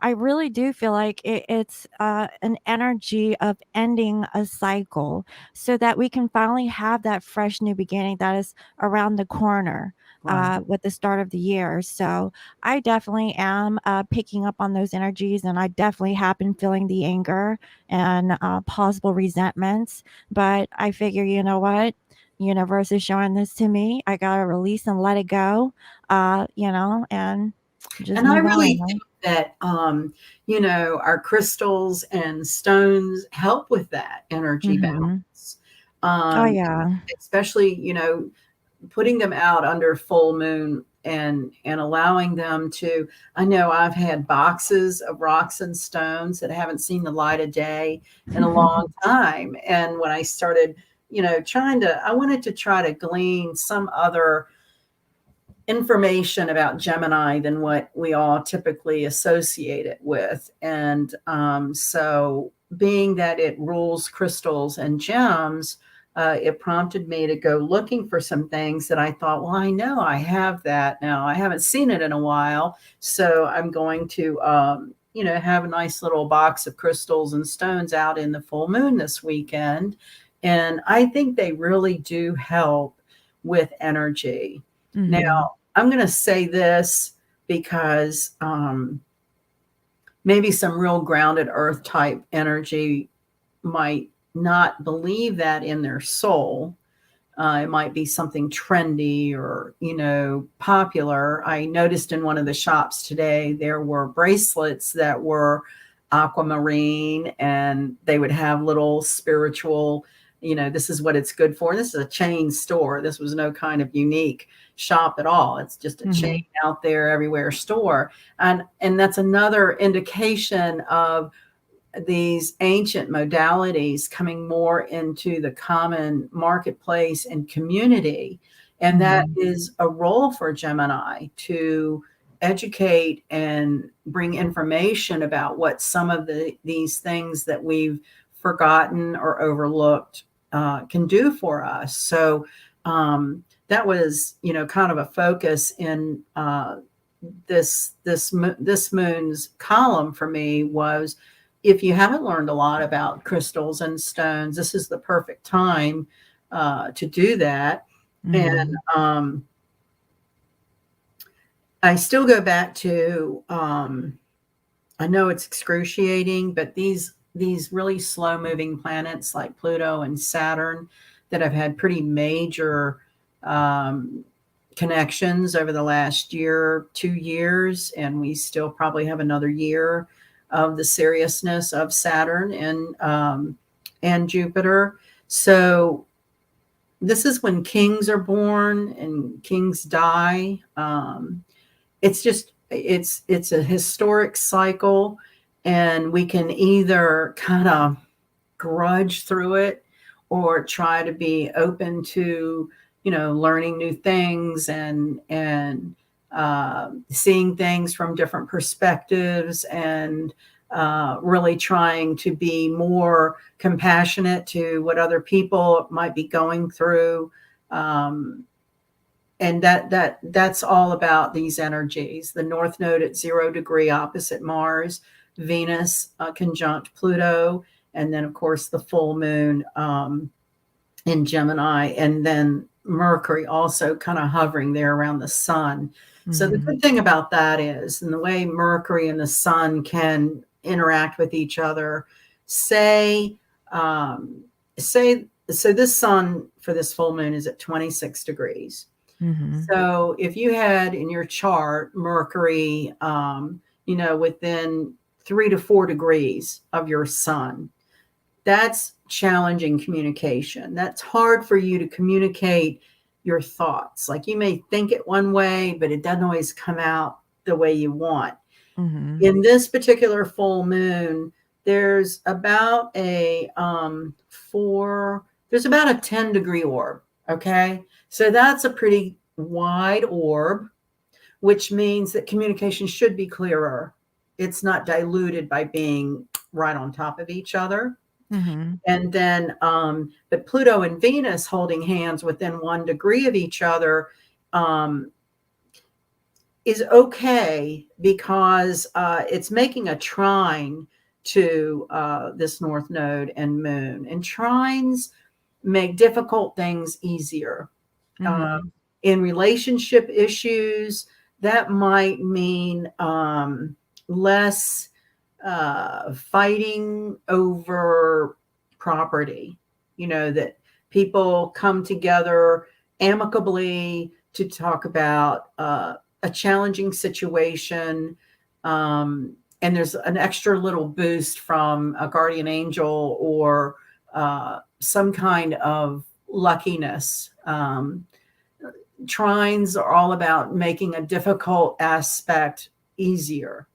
I really do feel like it's an energy of ending a cycle, so that we can finally have that fresh new beginning that is around the corner Right. with the start of the year. So I definitely am picking up on those energies, and I definitely have been feeling the anger and possible resentments. But I figure, you know what, universe is showing this to me. I gotta release and let it go, and just And I move on, really right? think that, our crystals and stones help with that energy Mhm. balance. Oh, Um, yeah. especially, putting them out under full moon and allowing them to. I know I've had boxes of rocks and stones that haven't seen the light of day in a long time. And when I started, I wanted to try to glean some other information about Gemini than what we all typically associate it with. And so, being that it rules crystals and gems, it prompted me to go looking for some things that I thought, well, I know I have that now. I haven't seen it in a while. So, I'm going to, have a nice little box of crystals and stones out in the full moon this weekend. And I think they really do help with energy. Now, Mhm. I'm going to say this because maybe some real grounded earth type energy might not believe that in their soul. It might be something trendy or, popular. I noticed in one of the shops today, there were bracelets that were aquamarine, and they would have little spiritual, this is what it's good for. This is a chain store. This was no kind of unique shop at all. It's just a chain Mhm. out there everywhere store. And that's another indication of these ancient modalities coming more into the common marketplace and community. And that Mhm. is a role for Gemini to educate and bring information about what some of these things that we've forgotten or overlooked can do for us. So that was, kind of a focus in this moon's column for me was, if you haven't learned a lot about crystals and stones, this is the perfect time to do that. And Mhm. I still go back to, I know it's excruciating, but these really slow moving planets like Pluto and Saturn that have had pretty major um, connections over the last year, 2 years, and we still probably have another year of the seriousness of Saturn and Jupiter. So this is when kings are born and kings die. It's just it's a historic cycle, and we can either kind of grudge through it or try to be open to, learning new things and seeing things from different perspectives, and really trying to be more compassionate to what other people might be going through. um, and that's all about these energies. The north node at 0 degree opposite Mars, Venus conjunct Pluto, and then of course the full moon in Gemini, and then Mercury also kind of hovering there around the sun. So the Mhm. good thing about that is, and the way Mercury and the sun can interact with each other, say, um, so this sun for this full moon is at 26 degrees. Mhm. So if you had in your chart Mercury, within 3 to 4 degrees of your sun, that's challenging communication. That's hard for you to communicate your thoughts. Like you may think it one way, but it doesn't always come out the way you want. Mm-hmm. In this particular full moon, there's about a there's about a 10-degree orb. Okay. So that's a pretty wide orb, which means that communication should be clearer. It's not diluted by being right on top of each other. Mm-hmm. And then, but Pluto and Venus holding hands within 1 degree of each other is okay because it's making a trine to this North Node and Moon. And trines make difficult things easier. Uh, Mm-hmm. in relationship issues, that might mean less fighting over property, that people come together amicably to talk about a challenging situation. And there's an extra little boost from a guardian angel or some kind of luckiness. Trines are all about making a difficult aspect easier.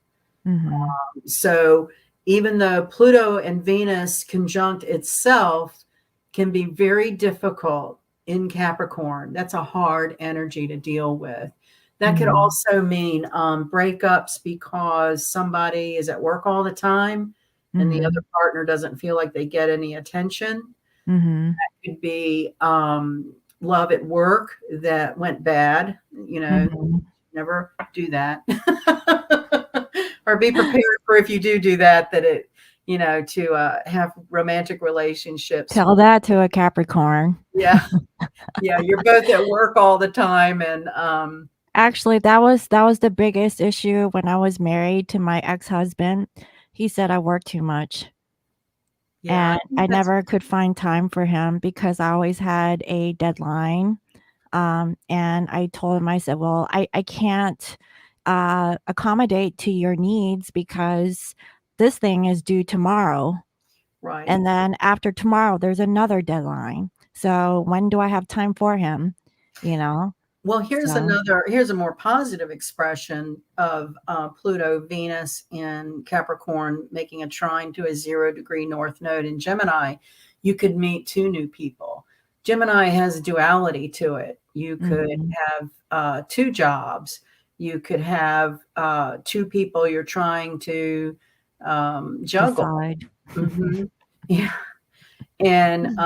Mm-hmm. So even though Pluto and Venus conjunct itself can be very difficult in Capricorn, that's a hard energy to deal with. That could Mm-hmm. also mean breakups because somebody is at work all the time and the other Mm-hmm. partner doesn't feel like they get any attention. Mm-hmm. Could be love at work that went bad. Mm-hmm. Never do that. Or be prepared for if you do that, that it, to have romantic relationships. Tell that to a Capricorn. Yeah. Yeah. You're both at work all the time. And Actually, that was the biggest issue when I was married to my ex-husband. He said I work too much, yeah, I and think I that's, never could find time for him because I always had a deadline. And I told him, I said, "Well, I can't accommodate to your needs because this thing is due tomorrow. right. And then after tomorrow, there's another deadline. So when do I have time for him?" You know? Well, So, here's a more positive expression of Pluto, Venus in Capricorn, making a trine to a 0-degree North Node in Gemini. You could meet two new people. Gemini has duality to it. You could mhm, have two jobs. You could have two people you're trying to juggle. decide. Hmm. Yeah. And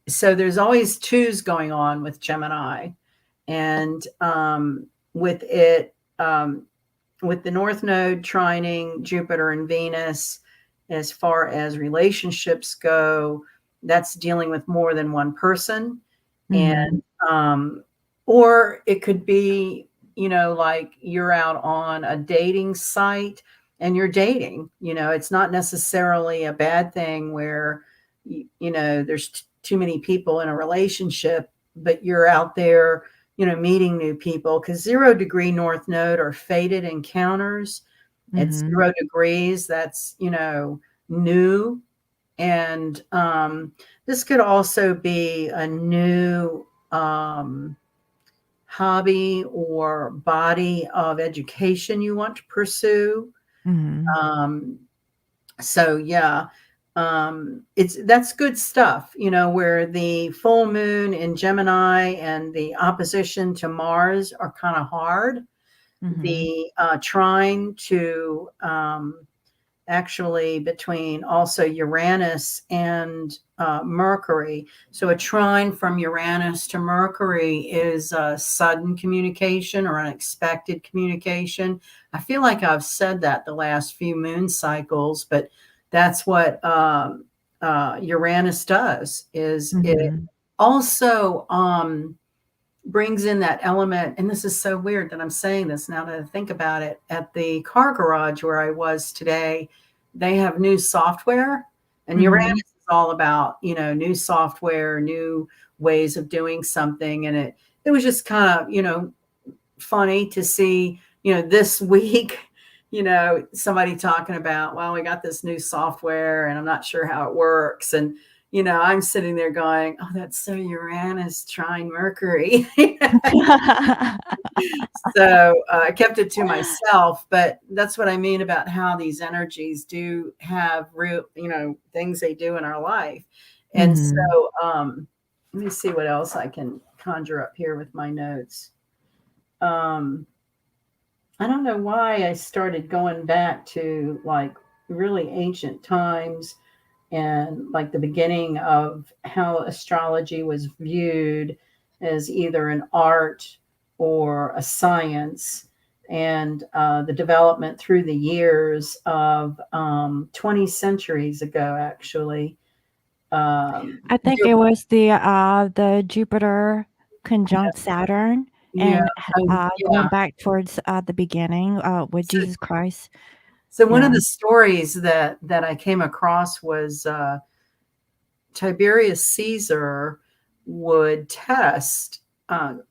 so there's always twos going on with Gemini. And with it, with the North Node trining Jupiter and Venus, as far as relationships go, that's dealing with more than one person. Mhm, And, or it could be, like you're out on a dating site and you're dating, it's not necessarily a bad thing where, there's too many people in a relationship, but you're out there, meeting new people because 0-degree North Node are fated encounters. It's mhm, 0 degrees. That's, new. And this could also be a new hobby or body of education you want to pursue. mhm, Um, so yeah, that's good stuff, where the full moon in Gemini and the opposition to Mars are kind of hard. mhm, The trine to actually between also Uranus and Mercury. So a trine from Uranus to Mercury is a sudden communication or unexpected communication. I feel like I've said that the last few moon cycles, but that's what Uranus does. Is it mhm, also brings in that element, and this is so weird that I'm saying this now that I think about it. At the car garage where I was today, they have new software, and Uranus mhm, is all about, new software, new ways of doing something. And it was just kind of, funny to see, this week, somebody talking about, well, we got this new software and I'm not sure how it works. And, I'm sitting there going, oh, that's so Uranus trine Mercury. So I kept it to myself, but that's what I mean about how these energies do have real, things they do in our life. And Mhm. so let me see what else I can conjure up here with my notes. Um, I don't know why I started going back to like really ancient times and like the beginning of how astrology was viewed as either an art or a science, and the development through the years of 20 centuries ago, actually. Um, I think it was the Jupiter conjunct Saturn yeah, and yeah. going back towards the beginning with So, Jesus Christ. so one of Yeah. the stories that I came across was Tiberius Caesar would test.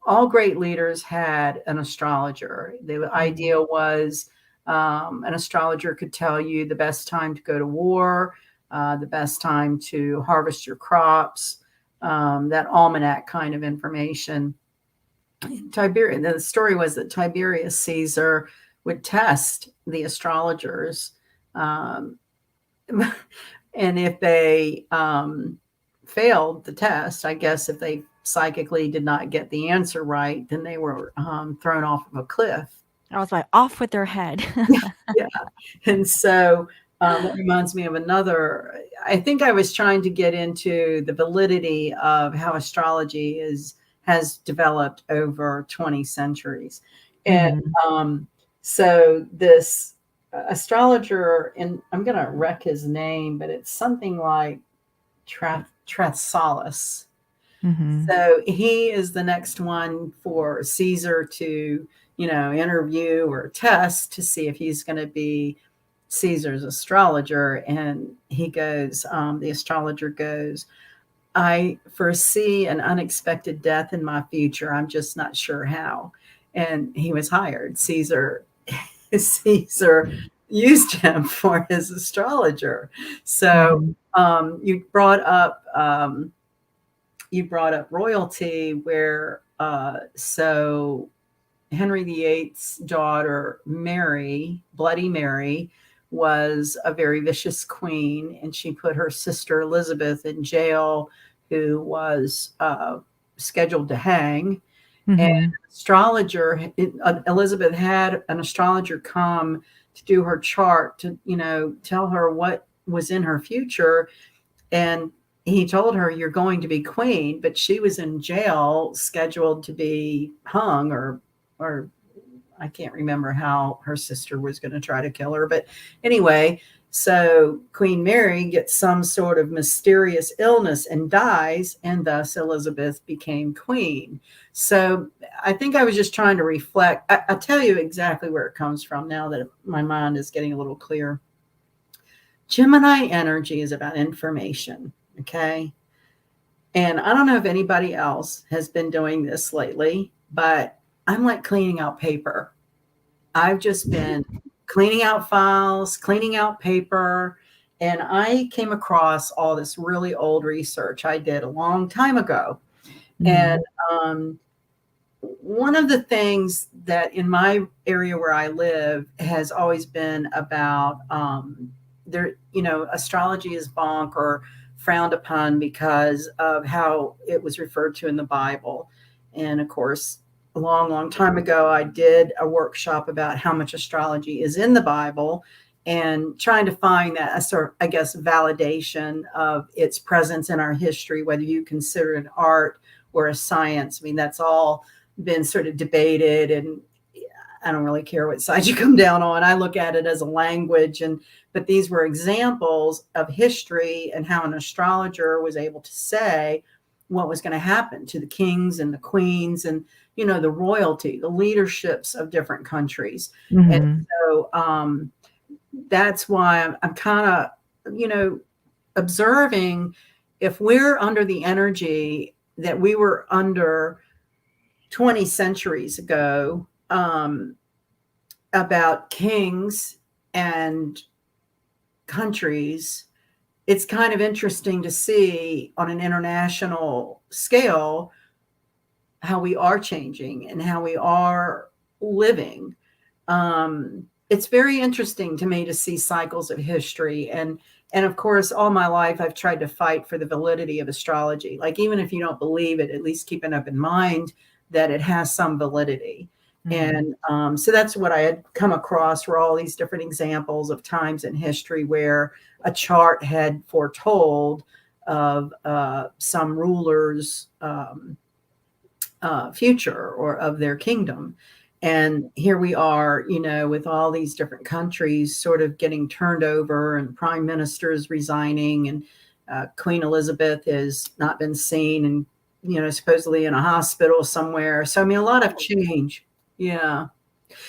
All great leaders had an astrologer. The idea Mhm. was an astrologer could tell you the best time to go to war, the best time to harvest your crops, that almanac kind of information. The story was that Tiberius Caesar would test the astrologers. Um, and if they failed the test, I guess if they psychically did not get the answer right, then they were thrown off of a cliff. I was like, off with their head. Yeah. And so that reminds me of another. I think I was trying to get into the validity of how astrology has developed over 20 centuries. And Mhm. so this astrologer, and I'm going to wreck his name, but it's something like Trasalis. Mhm. So he is the next one for Caesar to, interview or test to see if he's going to be Caesar's astrologer. And the astrologer goes, I foresee an unexpected death in my future. I'm just not sure how. And he was hired. Caesar used him for his astrologer. So Mhm. you brought up royalty, where so Henry VIII's daughter, Mary, Bloody Mary, was a very vicious queen, and she put her sister Elizabeth in jail, who was scheduled to hang. And Mhm. Elizabeth had an astrologer come to do her chart to, tell her what was in her future, and he told her, you're going to be queen, but she was in jail scheduled to be hung, or I can't remember how her sister was going to try to kill her. But anyway, so Queen Mary gets some sort of mysterious illness and dies, and thus Elizabeth became queen. So I think I was just trying to reflect. I'll tell you exactly where it comes from now that my mind is getting a little clear. Gemini energy is about information. Okay. And I don't know if anybody else has been doing this lately, but I'm like cleaning out paper. I've just been cleaning out files, cleaning out paper, and I came across all this really old research I did a long time ago. And Mhm. um, one of the things that in my area where I live has always been about astrology is bonk or frowned upon because of how it was referred to in the Bible. And of course, a long, long time ago, I did a workshop about how much astrology is in the Bible and trying to find that sort of, I guess, validation of its presence in our history, whether you consider it art or a science. I mean, that's all been sort of debated, and I don't really care what side you come down on. I look at it as a language, but these were examples of history and how an astrologer was able to say what was going to happen to the kings and the queens and the royalty, the leaderships of different countries. And Mhm. so that's why I'm kind of observing if we're under the energy that we were under 20 centuries ago, about kings and countries. it's kind of interesting to see on an international scale how we are changing and how we are living. It's very interesting to me to see cycles of history. And of course, all my life, I've tried to fight for the validity of astrology. Like, even if you don't believe it, at least keep enough in mind that it has some validity. Mhm. And so that's what I had come across, were all these different examples of times in history where a chart had foretold of some ruler's future or of their kingdom. And here we are, with all these different countries sort of getting turned over and prime ministers resigning, and Queen Elizabeth has not been seen, and supposedly in a hospital somewhere. So I mean, a lot of change. Yeah.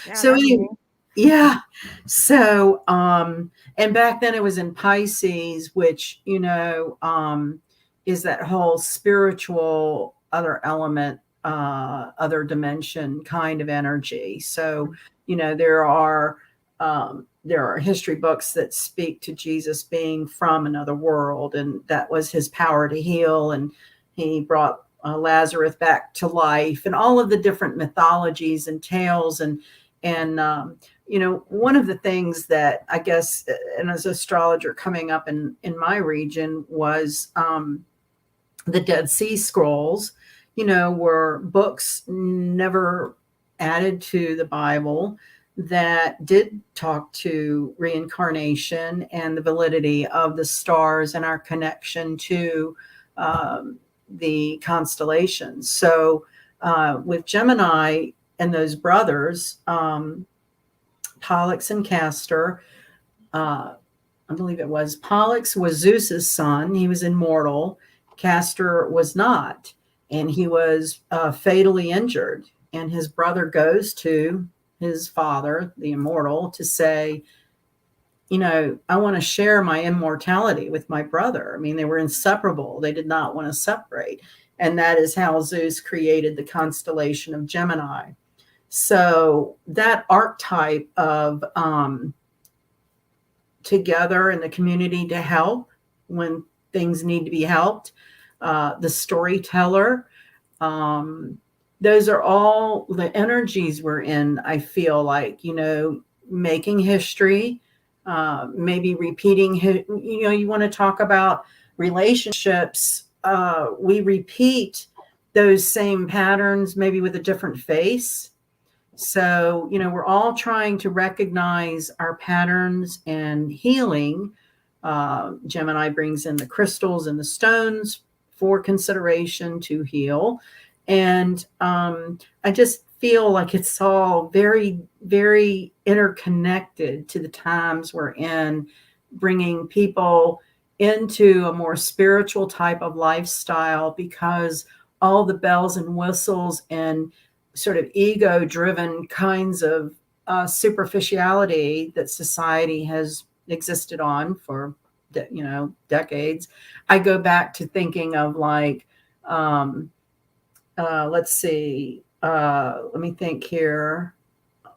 Yeah, So that's anyway, new. yeah. So and back then it was in Pisces, which is that whole spiritual other element, other dimension kind of energy. So there are history books that speak to Jesus being from another world, and that was his power to heal, and he brought Lazarus back to life, and all of the different mythologies and tales. And one of the things that I guess, and as an astrologer coming up in my region, was the Dead Sea Scrolls, were books never added to the Bible that did talk to reincarnation and the validity of the stars and our connection to the constellations. So with Gemini and those brothers, Pollux and Castor, I believe it was Pollux was Zeus's son. He was immortal. Castor was not, and he was fatally injured. And his brother goes to his father, the immortal, to say, I want to share my immortality with my brother. I mean, they were inseparable. They did not want to separate. And that is how Zeus created the constellation of Gemini. So that archetype of together in the community to help when things need to be helped, the storyteller, those are all the energies we're in. I feel like, making history, maybe repeating, you want to talk about relationships. We repeat those same patterns, maybe with a different face. So, we're all trying to recognize our patterns and healing. Gemini brings in the crystals and the stones for consideration to heal. And I just feel like it's all very, very interconnected to the times we're in, bringing people into a more spiritual type of lifestyle, because all the bells and whistles and sort of ego driven kinds of superficiality that society has existed on for decades. I go back to thinking of like let's see, let me think here.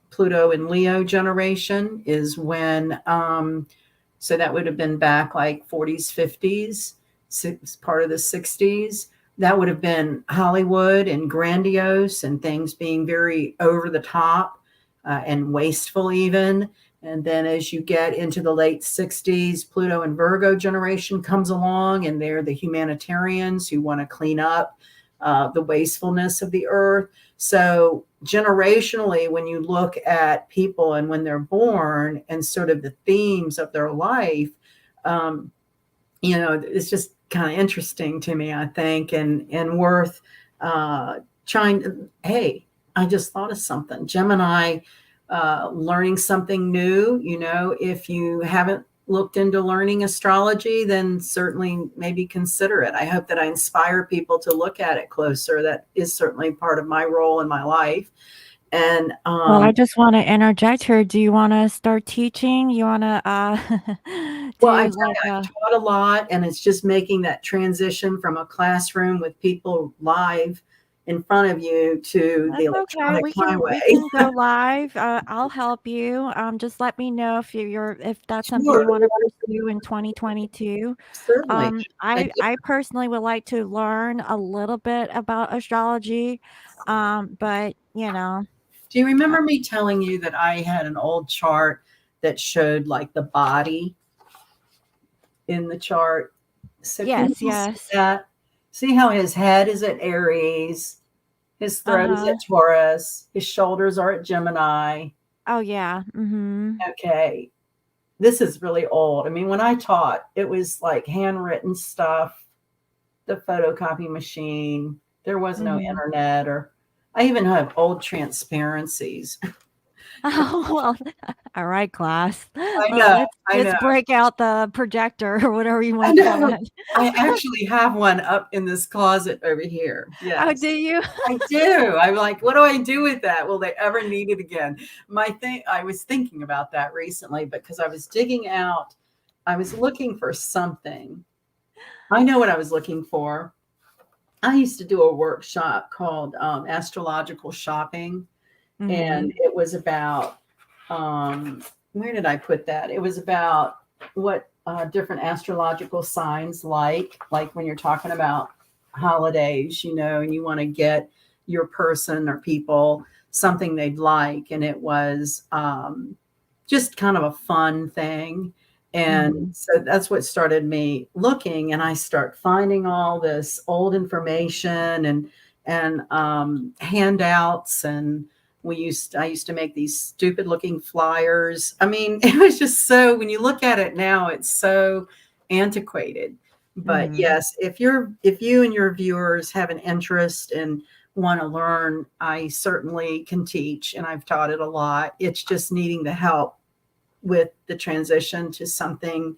Pluto and Leo generation is when so that would have been back like 40s, 50s, part of the 60s. That would have been Hollywood and grandiose, and things being very over the top and wasteful even. And then as you get into the late 60s, Pluto and Virgo generation comes along, and they're the humanitarians who want to clean up the wastefulness of the earth. So generationally, when you look at people and when they're born and sort of the themes of their life, it's just kind of interesting to me, I think, and worth trying to, hey, I just thought of something. Gemini, learning something new. If you haven't looked into learning astrology, then certainly maybe consider it. I hope that I inspire people to look at it closer. That is certainly part of my role in my life. And Well, I just want to interject here. Do you want to start teaching? You want to well, I do tell like you, a I've taught a lot, and it's just making that transition from a classroom with people live in front of you to the That's okay. electronic We highway. can go live. I'll help you. Just let me know if if that's something Sure, you want to pursue in 2022. certainly. I I personally would like to learn a little bit about astrology. But Do you uh, remember me telling you that I had an old chart that showed like the body in the chart? So can yes, you see yes. that? See how his head is at Aries, his throat is Uh-huh. at Taurus, his shoulders are at Gemini. Oh yeah. Mm-hmm. Okay. This is really old. I mean, when I taught, it was like handwritten stuff, the photocopy machine. There was no Mm-hmm. internet, or I even have old transparencies. Oh, well, all right, class. I know, I Let's know, break out the projector or whatever you I want to call know. that. I actually have one up in this closet over here. Oh, Yes, do you? I do. I'm like, what do I do with that? Will they ever need it again? I was thinking about that recently because I was digging out, I was looking for something. I know what I was looking for. I used to do a workshop called Astrological Shopping, and Mm-hmm. it was about where did I put that? It was about what different astrological signs like when you're talking about holidays, and you want to get your person or people something they'd like, and it was just kind of a fun thing. And Mm-hmm. so that's what started me looking, and I start finding all this old information and handouts, and I used to make these stupid looking flyers. I mean, it was just so, when you look at it now, it's so antiquated. But Mm-hmm. yes, if you and your viewers have an interest and want to learn, I certainly can teach, and I've taught it a lot. It's just needing the help with the transition to something,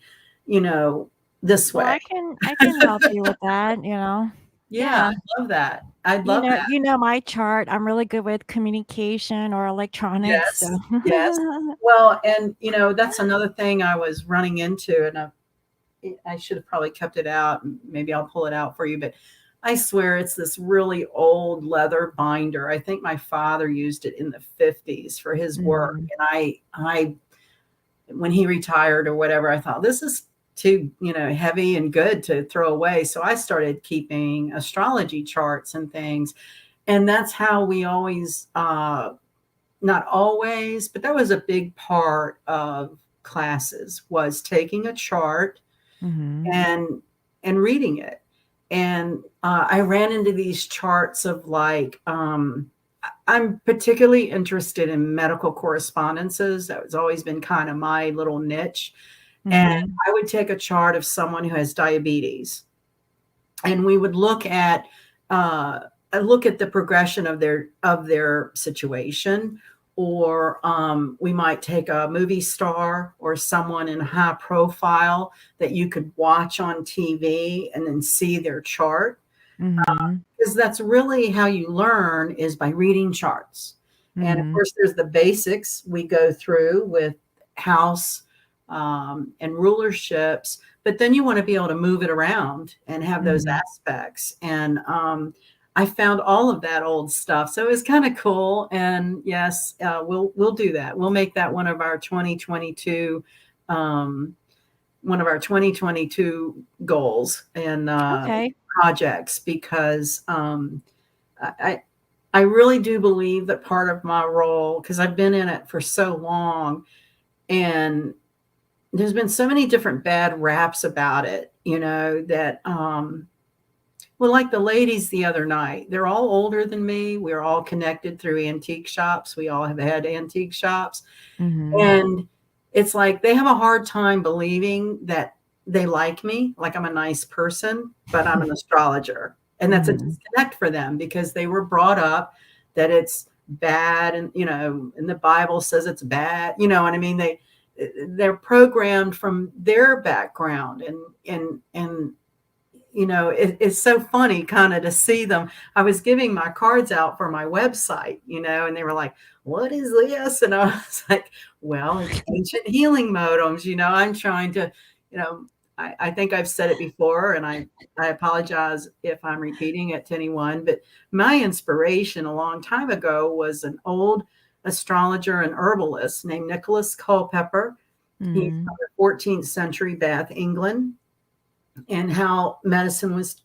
you know, this Well, way. I can help you with that. Yeah, Yeah. I love that. I love that. You know my chart. I'm really good with communication or electronics, so Yes, yes. Well, and that's another thing I was running into, and I should have probably kept it out. Maybe I'll pull it out for you, but I swear it's this really old leather binder. I think my father used it in the 50s for his work, Mhm. and I when he retired or whatever, I thought this is too, heavy and good to throw away. So I started keeping astrology charts and things. And that's how we always, not always, but that was a big part of classes, was taking a chart Mhm. and reading it. And I ran into these charts of like, I'm particularly interested in medical correspondences. That has always been kind of my little niche. And Mhm. I would take a chart of someone who has diabetes, and we would uh, look at the progression of their situation. Or we might take a movie star or someone in high profile that you could watch on TV and then see their chart, Mhm. because that's really how you learn, is by reading charts. And of Mhm. course, there's the basics we go through with house and rulerships, but then you want to be able to move it around and have those Mhm. aspects. And I found all of that old stuff, so it was kind of cool. And yes, we'll do that. We'll make that um, one of our 2022 goals and Okay. projects, because I I really do believe that part of my role, because I've been in it for so long, and there's been so many different bad raps about it, that well, like the ladies the other night, they're all older than me. We're all connected through antique shops. We all have had antique shops. Mhm. And it's like they have a hard time believing that they like me, like I'm a nice person, but I'm an astrologer. And that's a Mhm. disconnect for them, because they were brought up that it's bad, and and the Bible says it's bad. You know what I mean? They're programmed from their background, and it's so funny kind of to see them. I was giving my cards out for my website, and they were like, what is this? And I was like, well, it's ancient healing modems. I'm trying to, you know, I think I've said it before, and I apologize if I'm repeating it to anyone, but my inspiration a long time ago was an old astrologer and herbalist named Nicholas Culpeper. He's Mm. from the 14th century Bath, England, and how medicine was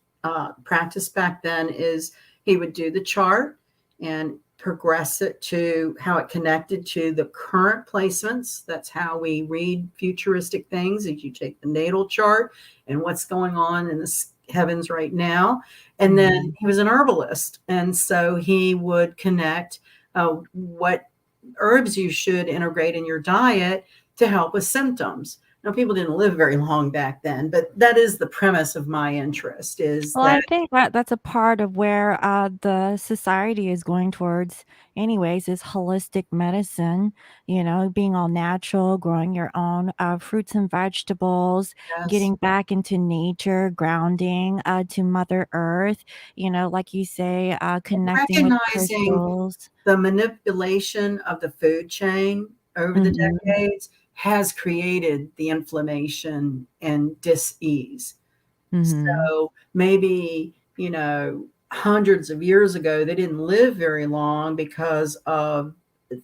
practiced back then is he would do the chart and progress it to how it connected to the current placements. That's how we read futuristic things, is you take the natal chart and what's going on in the heavens right now. And then Mm. he was an herbalist, and so he would connect what herbs you should integrate in your diet to help with symptoms. Now, people didn't live very long back then, but that is the premise of my interest, is Well, that I think that that's a part of where the society is going towards, anyways, is holistic medicine, being all natural, growing your own fruits and vegetables, yes, getting back into nature, grounding to Mother Earth, like you say, connecting with recognizing crystals. the manipulation of the food chain over the Hmm. decades has created the inflammation and dis-ease. Hmm. So maybe, hundreds of years ago, they didn't live very long because of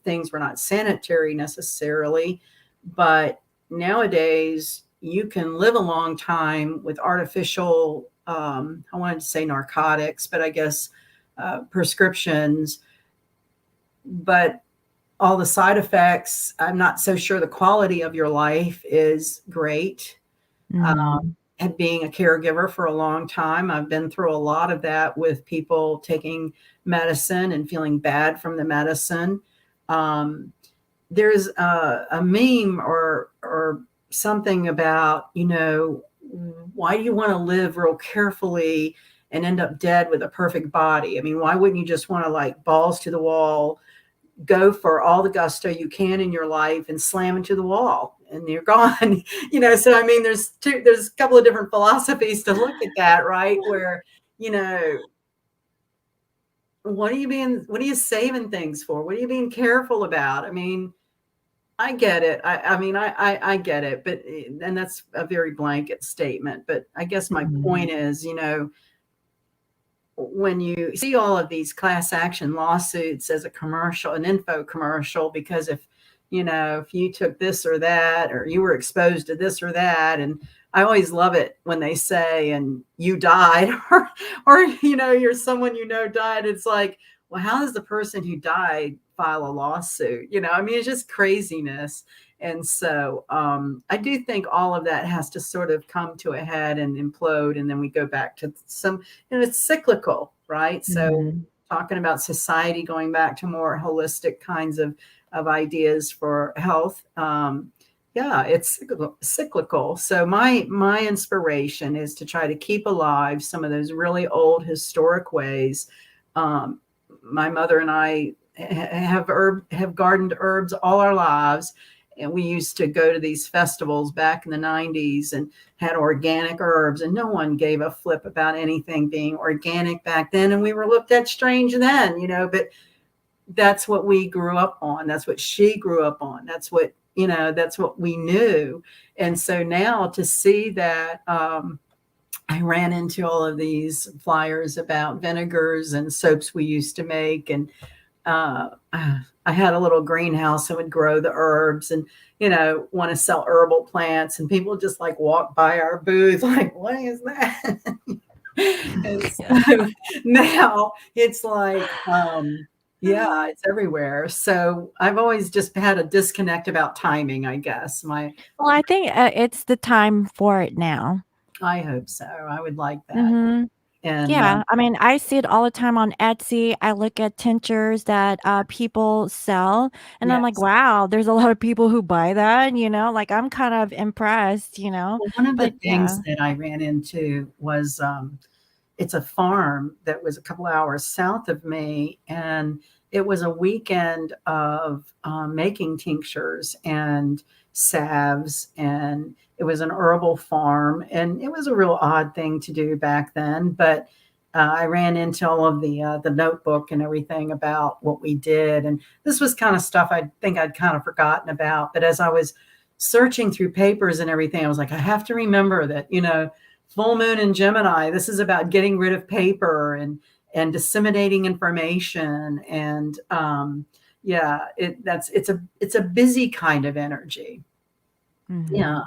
things were not sanitary necessarily. But nowadays, you can live a long time with artificial, I wanted to say narcotics, but I guess prescriptions. But all the side effects, I'm not so sure the quality of your life is great. Hmm. And being a caregiver for a long time, I've been through a lot of that with people taking medicine and feeling bad from the medicine. Um, there's a meme or something about, why do you want to live real carefully and end up dead with a perfect body? I mean, why wouldn't you just want to, like, balls to the wall, go for all the gusto you can in your life and slam into the wall and you're gone? So I mean, there's a couple of different philosophies to look at that, right? Where, you know what are you saving things for? What are you being careful about? I mean, I get it. I mean, I get it, but and that's a very blanket statement, but I guess my Hmm. point is, when you see all of these class action lawsuits as a commercial, an info commercial, because if you took this or that, or you were exposed to this or that, and I always love it when they say, and you died, or you're someone died. It's like, well, how does the person who died file a lawsuit? I mean, it's just craziness. And so I do think all of that has to sort of come to a head and implode, and then we go back to some, it's cyclical, right? So Hmm. talking about society going back to more holistic kinds of ideas for health. Yeah, it's cyclical. So my inspiration is to try to keep alive some of those really old historic ways. Um, my mother and I have gardened herbs all our lives, and we used to go to these festivals back in the 90s and had organic herbs, and no one gave a flip about anything being organic back then, and we were looked at strange then, but that's what we grew up on. That's what she grew up on. That's what we knew. And so now to see that, I ran into all of these flyers about vinegars and soaps we used to make, and I had a little greenhouse and would grow the herbs, and want to sell herbal plants, and people just like walk by our booth like, what is that? And so now it's like, yeah, it's everywhere. So I've always just had a disconnect about timing, I guess. Well, I think it's the time for it now. I hope so. I would like that. Hmm. And Yeah, I mean, I see it all the time on Etsy. I look at tinctures that people sell, and I'm like, yes. wow, there's a lot of people who buy that, like I'm kind of impressed, Well, one of the but things yeah. that I ran into was, it's a farm that was a couple hours south of me, and it was a weekend of making tinctures and salves, and it was an herbal farm, and it was a real odd thing to do back then. But I ran into all of the notebook and everything about what we did, and this was kind of stuff I think I'd kind of forgotten about. But as I was searching through papers and everything, I was like, I have to remember that, full moon in Gemini, this is about getting rid of paper and disseminating information. And yeah, it's a busy kind of energy. Yeah.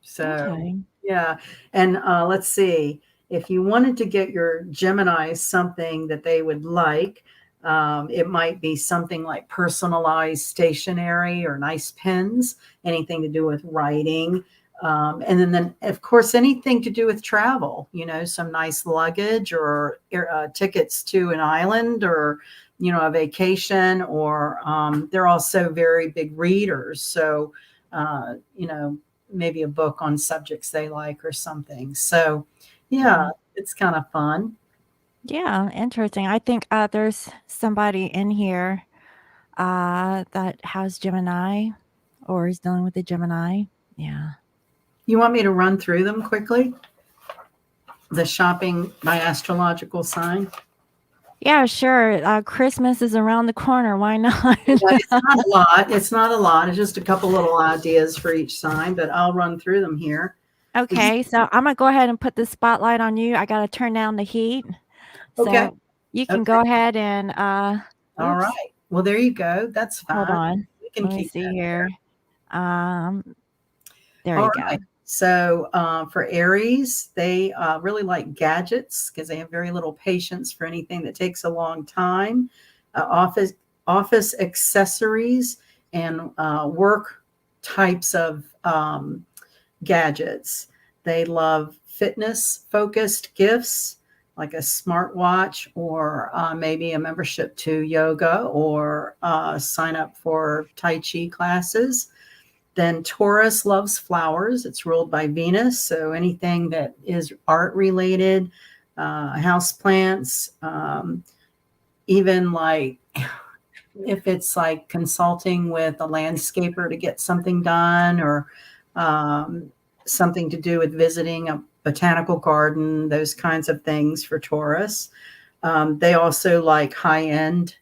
So Okay. yeah. And let's see, if you wanted to get your Gemini something that they would like, it might be something like personalized stationery or nice pens, anything to do with writing. And then, of course, anything to do with travel, some nice luggage or tickets to an island or, a vacation, or they're also very big readers. So, maybe a book on subjects they like or something. So, yeah, it's kind of fun. Yeah, interesting. I think there's somebody in here that has Gemini or is dealing with the Gemini. Yeah. You want me to run through them quickly? The shopping by astrological sign? Yeah, sure. Christmas is around the corner. Why not? Yeah, it's not a lot. It's not a lot. It's just a couple little ideas for each sign, but I'll run through them here. Okay, so I'm gonna go ahead and put the spotlight on you. I gotta turn down the heat. Okay. So you can Okay. go ahead and All oops, right. Well, there you go. That's hold fine. on. We can Let me keep see that here. there. Um, there All you go. right. So for Aries, they really like gadgets because they have very little patience for anything that takes a long time. Office accessories and work types of gadgets. They love fitness focused gifts like a smartwatch, or maybe a membership to yoga, or sign up for Tai Chi classes. Then Taurus loves flowers. It's ruled by Venus. So anything that is art related, house plants, even like if it's like consulting with a landscaper to get something done, or um, something to do with visiting a botanical garden, those kinds of things for Taurus. They also like high end,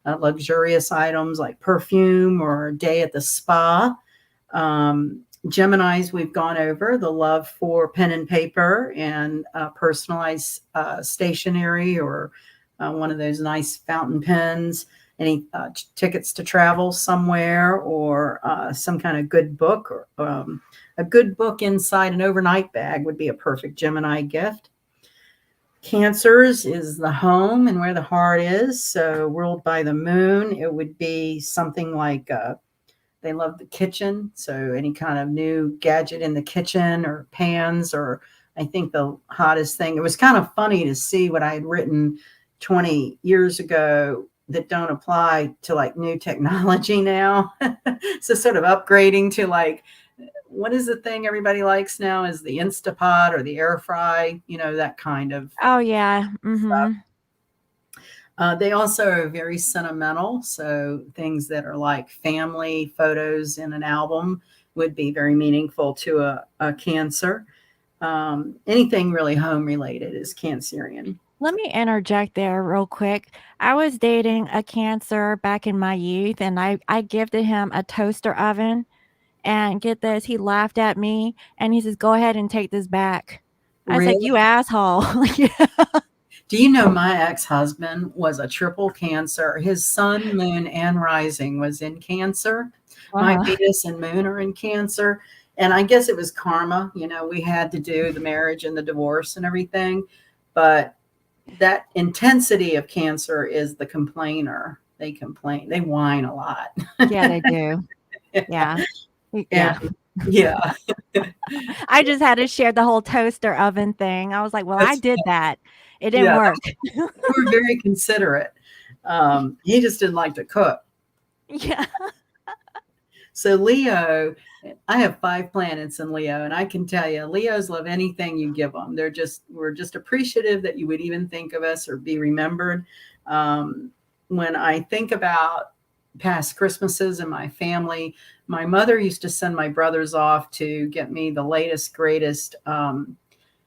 luxurious items like perfume or a day at the spa. Geminis, we've gone over the love for pen and paper and personalized stationery, or one of those nice fountain pens, any tickets to travel somewhere, or some kind of good book, or a good book inside an overnight bag would be a perfect Gemini gift. Cancers is the home and where the heart is. So ruled by the moon, it would be something like they love the kitchen. So any kind of new gadget in the kitchen, or pans, or I think the hottest thing, it was kind of funny to see what I had written 20 years ago that don't apply to like new technology now. So sort of upgrading to like, what is the thing everybody likes now is the Instapot or the air fry, that kind of Oh yeah. stuff. Mm-hmm. They also are very sentimental. So things that are like family photos in an album would be very meaningful to a Cancer. Anything really home related is Cancerian. Let me interject there real quick. I was dating a Cancer back in my youth, and I gifted him a toaster oven. And get this, he laughed at me and he says, "Go ahead and take this back." I was like, Really? "You asshole." Like, yeah. Do you know my ex-husband was a triple Cancer? His sun, moon, and rising was in Cancer. My Uh-huh. Venus and moon are in Cancer. And I guess it was karma. We had to do the marriage and the divorce and everything. But that intensity of Cancer is the complainer. They complain, they whine a lot. Yeah, they do. Yeah. And Yeah. yeah, I just had to share the whole toaster oven thing. I was like, "Well, I that's, did that. It didn't yeah, work." they were very considerate. He just didn't like to cook. Yeah. So Leo, I have 5 planets in Leo, and I can tell you, Leos love anything you give them. We're just appreciative that you would even think of us or be remembered. When I think about past Christmases in my family, my mother used to send my brothers off to get me the latest, greatest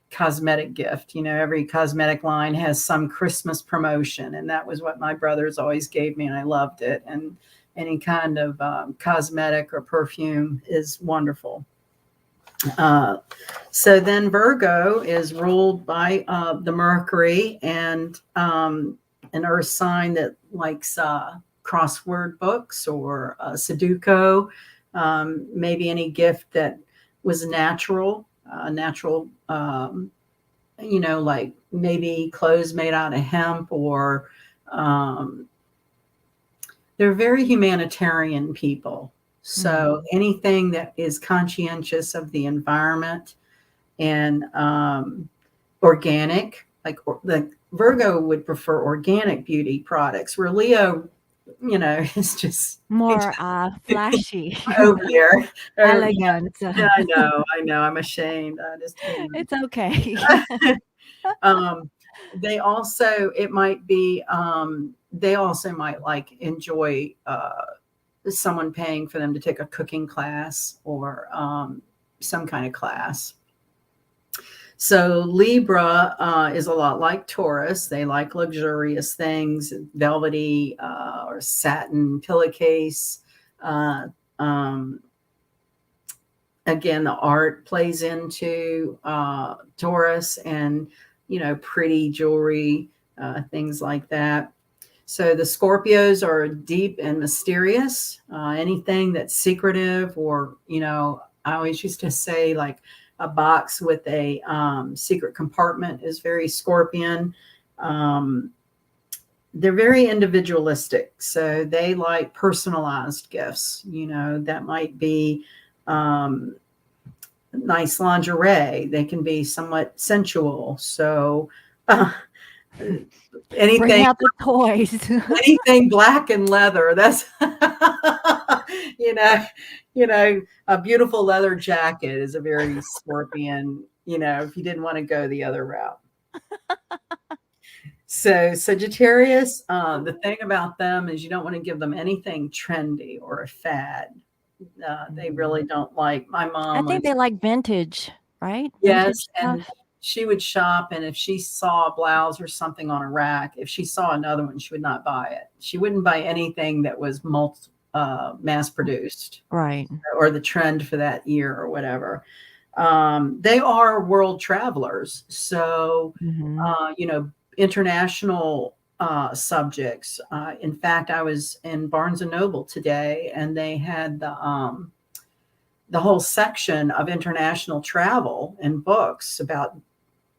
cosmetic gift. Every cosmetic line has some Christmas promotion, and that was what my brothers always gave me, and I loved it. any kind of cosmetic or perfume is wonderful. So then Virgo is ruled by the Mercury, and an earth sign that likes crossword books or Sudoku, maybe any gift that was natural, like maybe clothes made out of hemp, or they're very humanitarian people. So anything that is conscientious of the environment and organic, like Virgo would prefer organic beauty products, where Leo, is just More flashy, over there. elegant. Yeah, I know. I'm ashamed. I just, It's okay. they also, it might be, they also might like enjoy someone paying for them to take a cooking class or some kind of class. So Libra is a lot like Taurus. They like luxurious things, velvety or satin pillowcase. Again, the art plays into Taurus, and pretty jewelry, things like that. So the Scorpios are deep and mysterious. Anything that's secretive, or I always used to say like a box with a secret compartment is very Scorpion. They're very individualistic, so they like personalized gifts. That might be nice lingerie. They can be somewhat sensual. So Bring anything out the toys. anything black and leather, that's a beautiful leather jacket is a very Scorpion, if you didn't want to go the other route. So Sagittarius, the thing about them is you don't want to give them anything trendy or a fad. They really don't like. My I mom think was, they like vintage, right? Vintage yes, stuff. and she would shop, and if she saw a blouse or something on a rack, if she saw another one, she would not buy it. She wouldn't buy anything that was mass produced, Right. or the trend for that year or whatever. They are world travelers, so international subjects. In fact, I was in Barnes and Noble today, and they had the whole section of international travel and books about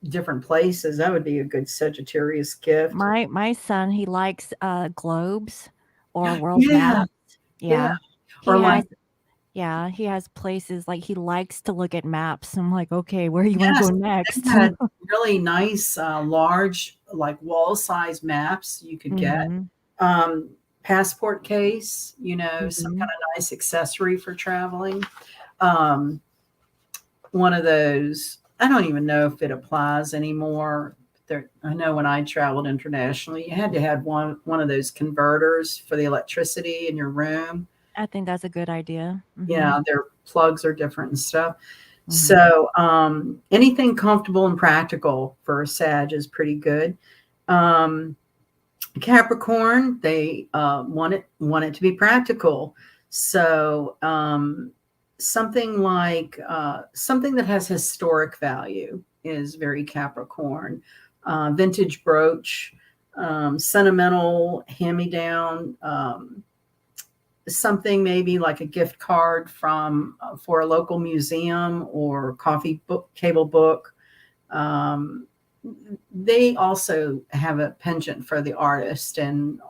different places. That would be a good Sagittarius gift. My son, he likes globes or world Yeah, maps. yeah. Yeah. He Or like, he has places like he likes to look at maps. I'm like, okay, where you want to yes, go next? they had really nice, large, like wall size maps you could get. Passport case, some kind of nice accessory for traveling. One of those, I don't even know if it applies anymore. I know when I traveled internationally, you had to have one of those converters for the electricity in your room. I think that's a good idea. Yeah, their plugs are different and stuff. So anything comfortable and practical for a Sag is pretty good. Capricorn, they want it to be practical. So something like something that has historic value is very Capricorn. Vintage brooch, sentimental hand-me-down, something maybe like a gift card for a local museum or coffee book, table book. They also have a penchant for the artist and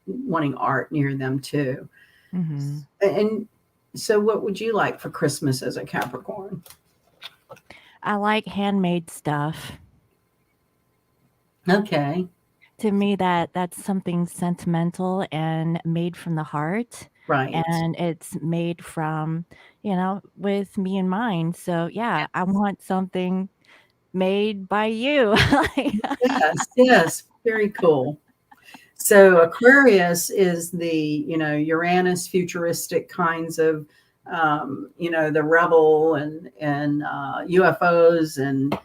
wanting art near them too. And so what would you like for Christmas as a Capricorn? I like handmade stuff. Okay. To me, that's something sentimental and made from the heart. Right. And it's made from, with me in mind. So yeah, I want something made by you. Yes. Very cool. So Aquarius is the, Uranus futuristic kinds of, the rebel and UFOs, and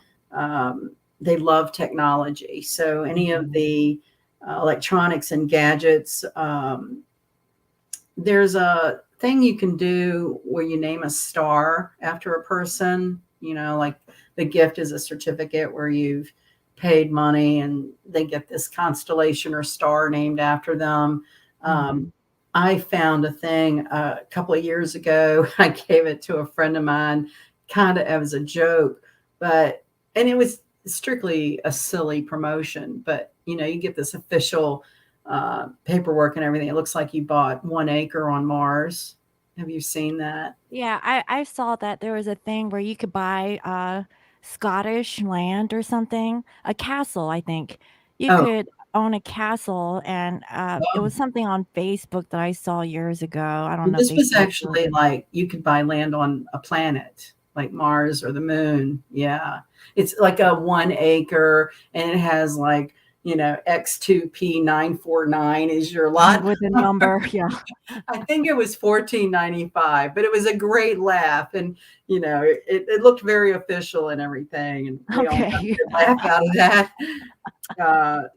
they love technology. So any of the electronics and gadgets, there's a thing you can do where you name a star after a person, like the gift is a certificate where you've paid money and they get this constellation or star named after them. Um, Mhm. I found a thing a couple of years ago. I gave it to a friend of mine kind of as a joke, and it was strictly a silly promotion, but you get this official paperwork and everything. It looks like you bought 1 acre on Mars. Have you seen that? Yeah, I saw that there was a thing where you could buy Scottish land or something, a castle, I think. You Oh, could own a castle, and it oh. was something on Facebook that I saw years ago. I don't Well, know if this they was still do actually it. like you could buy land on a planet like Mars or the moon. Yeah. It's like a 1 acre and it has like, X2P949 is your lot. With a number, yeah. I think it was 14.95, but it was a great laugh. And, it looked very official and everything. And we all got a Okay. good laugh out of that.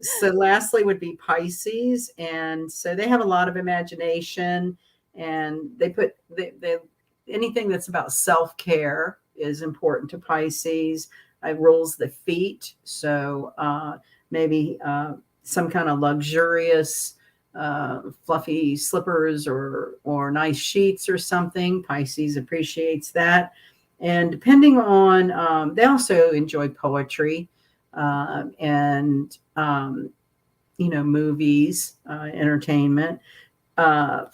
So lastly would be Pisces, and so they have a lot of imagination, and they anything that's about self care is important to Pisces. I rules the feet, so maybe some kind of luxurious. Fluffy slippers or nice sheets or something. Pisces appreciates that, and depending on, they also enjoy poetry, and movies, entertainment. Uh,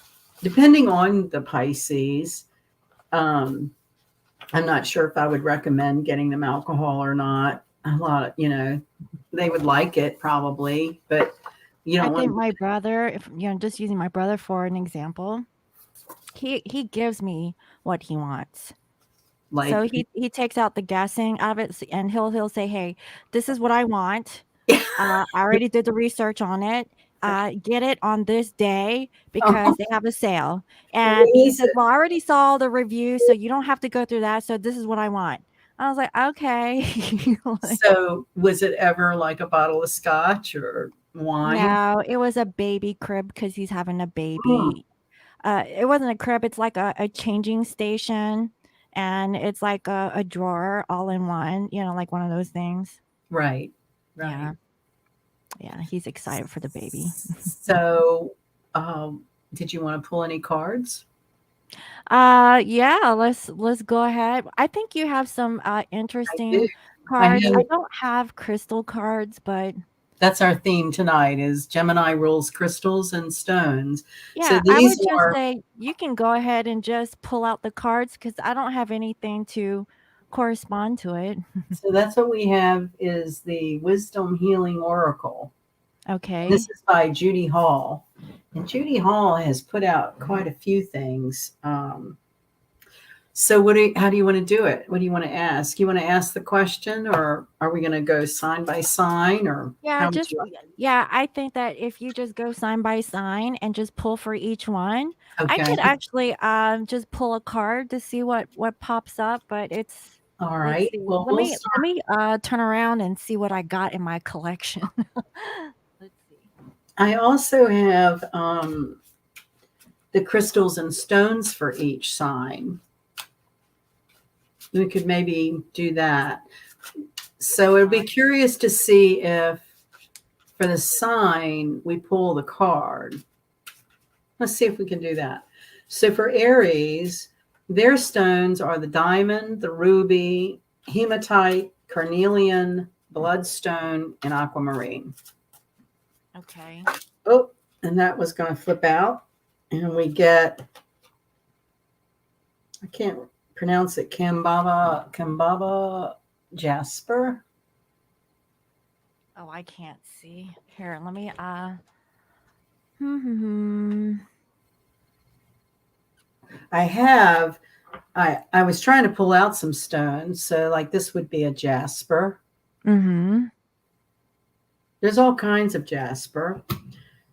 Depending on the Pisces, um, I'm not sure if I would recommend getting them alcohol or not. A lot of, they would like it probably, but you I don't want think to my brother, if just using my brother for an example, he gives me what he wants. So like. he takes out the guessing out of it, and he'll say, "Hey, this is what I want. I already did the research on it. Get it on this day because they have a sale." What And he is says, it? "Well, I already saw the review, so you don't have to go through that. So this is what I want." I was like, "Okay." Like, So was it ever like a bottle of scotch or wine? no, it was a baby crib because he's having a Oh, baby. It wasn't a crib, it's like a changing station, and it's like a drawer all in one, like one of those things. right, right. Yeah, yeah, he's excited for the baby. So, did you want to pull any cards? Yeah, let's go ahead. I think you have some I do. interesting I cards. I have. don't have crystal cards, but That's our theme tonight is Gemini rules crystals and stones. So yeah, I these would just are say you can go ahead and just pull out the cards because I don't have anything to correspond to it. so that's what we have is the Wisdom Healing Oracle. And this Okay. is by Judy Hall. And Judy Hall has put out quite a few things. So how do you want to do it? What do you want to ask? You want to ask the question, or are we going to go sign by sign, or Yeah, how would just you yeah, I think that if you just go sign by sign and just pull for each one, like? I Okay. could actually just pull a card to see what pops up, but it's All let's right. see. Well, Let we'll me let start. me turn around and see what I got in my collection. Let's see. I also have the crystals and stones for each sign. We could maybe do that. So it'd be Alright. curious to see if for the sign we pull the card. Let's see if we can do that. So for Aries, their stones are the diamond, the ruby, hematite, carnelian, bloodstone, and aquamarine. Okay. Oh, and that was going to flip out. And we get, I can't pronounce it, Kambaba Jasper. Oh, I can't see. Here, let me hmm, hmm, hmm. I have, I was trying to pull out some stones. So, like, this would be a jasper. Mhm. There's all kinds of jasper.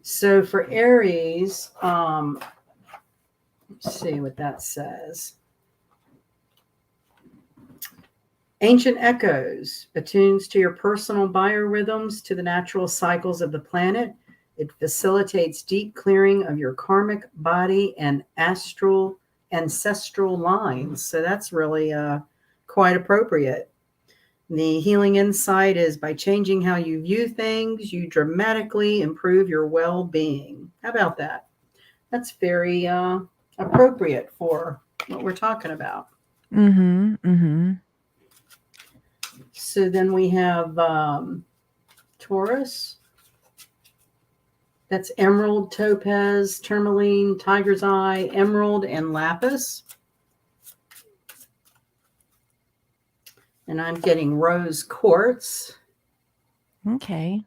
So, for Aries, let's see what that says. Ancient echoes attunes to your personal biorhythms, to the natural cycles of the planet, It facilitates deep clearing of your karmic body and ancestral lines. So that's really quite appropriate. The healing insight is by changing how you view things, you dramatically improve your well-being. How about that? That's very appropriate for what we're talking about. Mm-hmm. Mm-hmm. So then we have Taurus. That's emerald, topaz, tourmaline, tiger's eye, emerald, and lapis. And I'm getting rose quartz. Okay.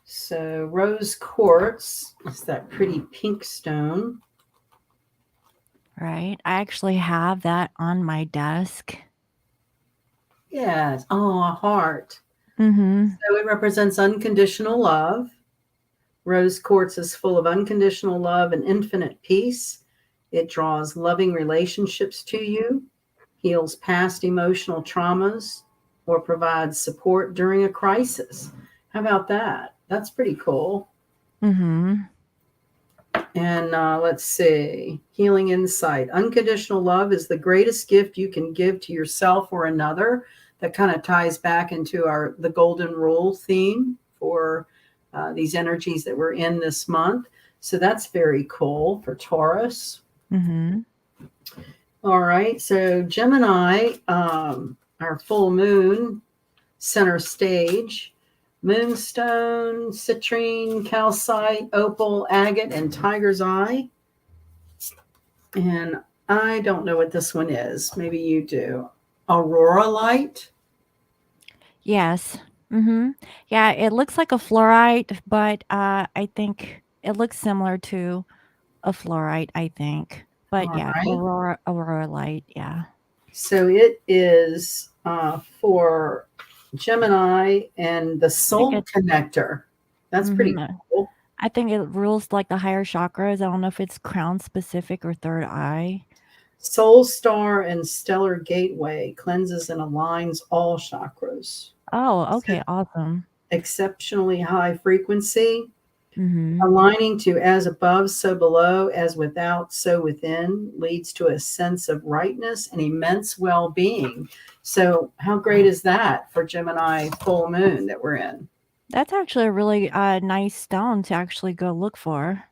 So rose quartz is that pretty pink stone. Right. I actually have that on my desk. Yes. Oh, a heart. Mm-hmm. So it represents unconditional love. Rose quartz is full of unconditional love and infinite peace. It draws loving relationships to you, heals past emotional traumas, or provides support during a crisis. How about that? That's pretty cool. Mm-hmm. And let's see, healing insight. Unconditional love is the greatest gift you can give to yourself or another. That kind of ties back into the golden rule theme for these energies that we're in this month. So that's very cool for Taurus. Mm-hmm. All right. So Gemini, our full moon, center stage. Moonstone, citrine, calcite, opal, agate, and tiger's eye. And I don't know what this one is. Maybe you do. Aurora light. Yes. Mm-hmm. Yeah, it looks like a fluorite, but I think it looks similar to a fluorite, I think. But All yeah, right. aurora light, yeah. So it is for Gemini and the I think soul it's connector. That's pretty mm-hmm. cool. I think it rules like the higher chakras. I don't know if it's crown specific or third eye. Soul star and stellar gateway cleanses and aligns all chakras. Oh, So okay, awesome. exceptionally high frequency, Mm-hmm. aligning to as above, so below, as without, so within, leads to a sense of rightness and immense well being. So, how great is that for Gemini full moon that we're in? That's actually a really nice stone to actually go look for.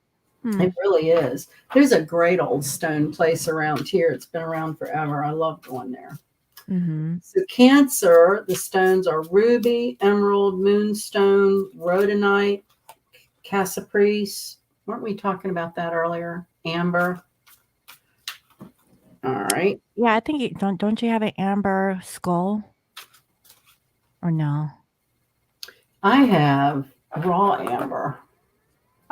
Hmm. It really is. There's a great old stone place around here. It's been around forever. I love going there. Mm-hmm. So, Cancer, the stones are ruby, emerald, moonstone, rhodonite, Cassaprice. Weren't we talking about that earlier? Amber. All right. Yeah, I think don't you have an amber skull? Or no? I have raw amber.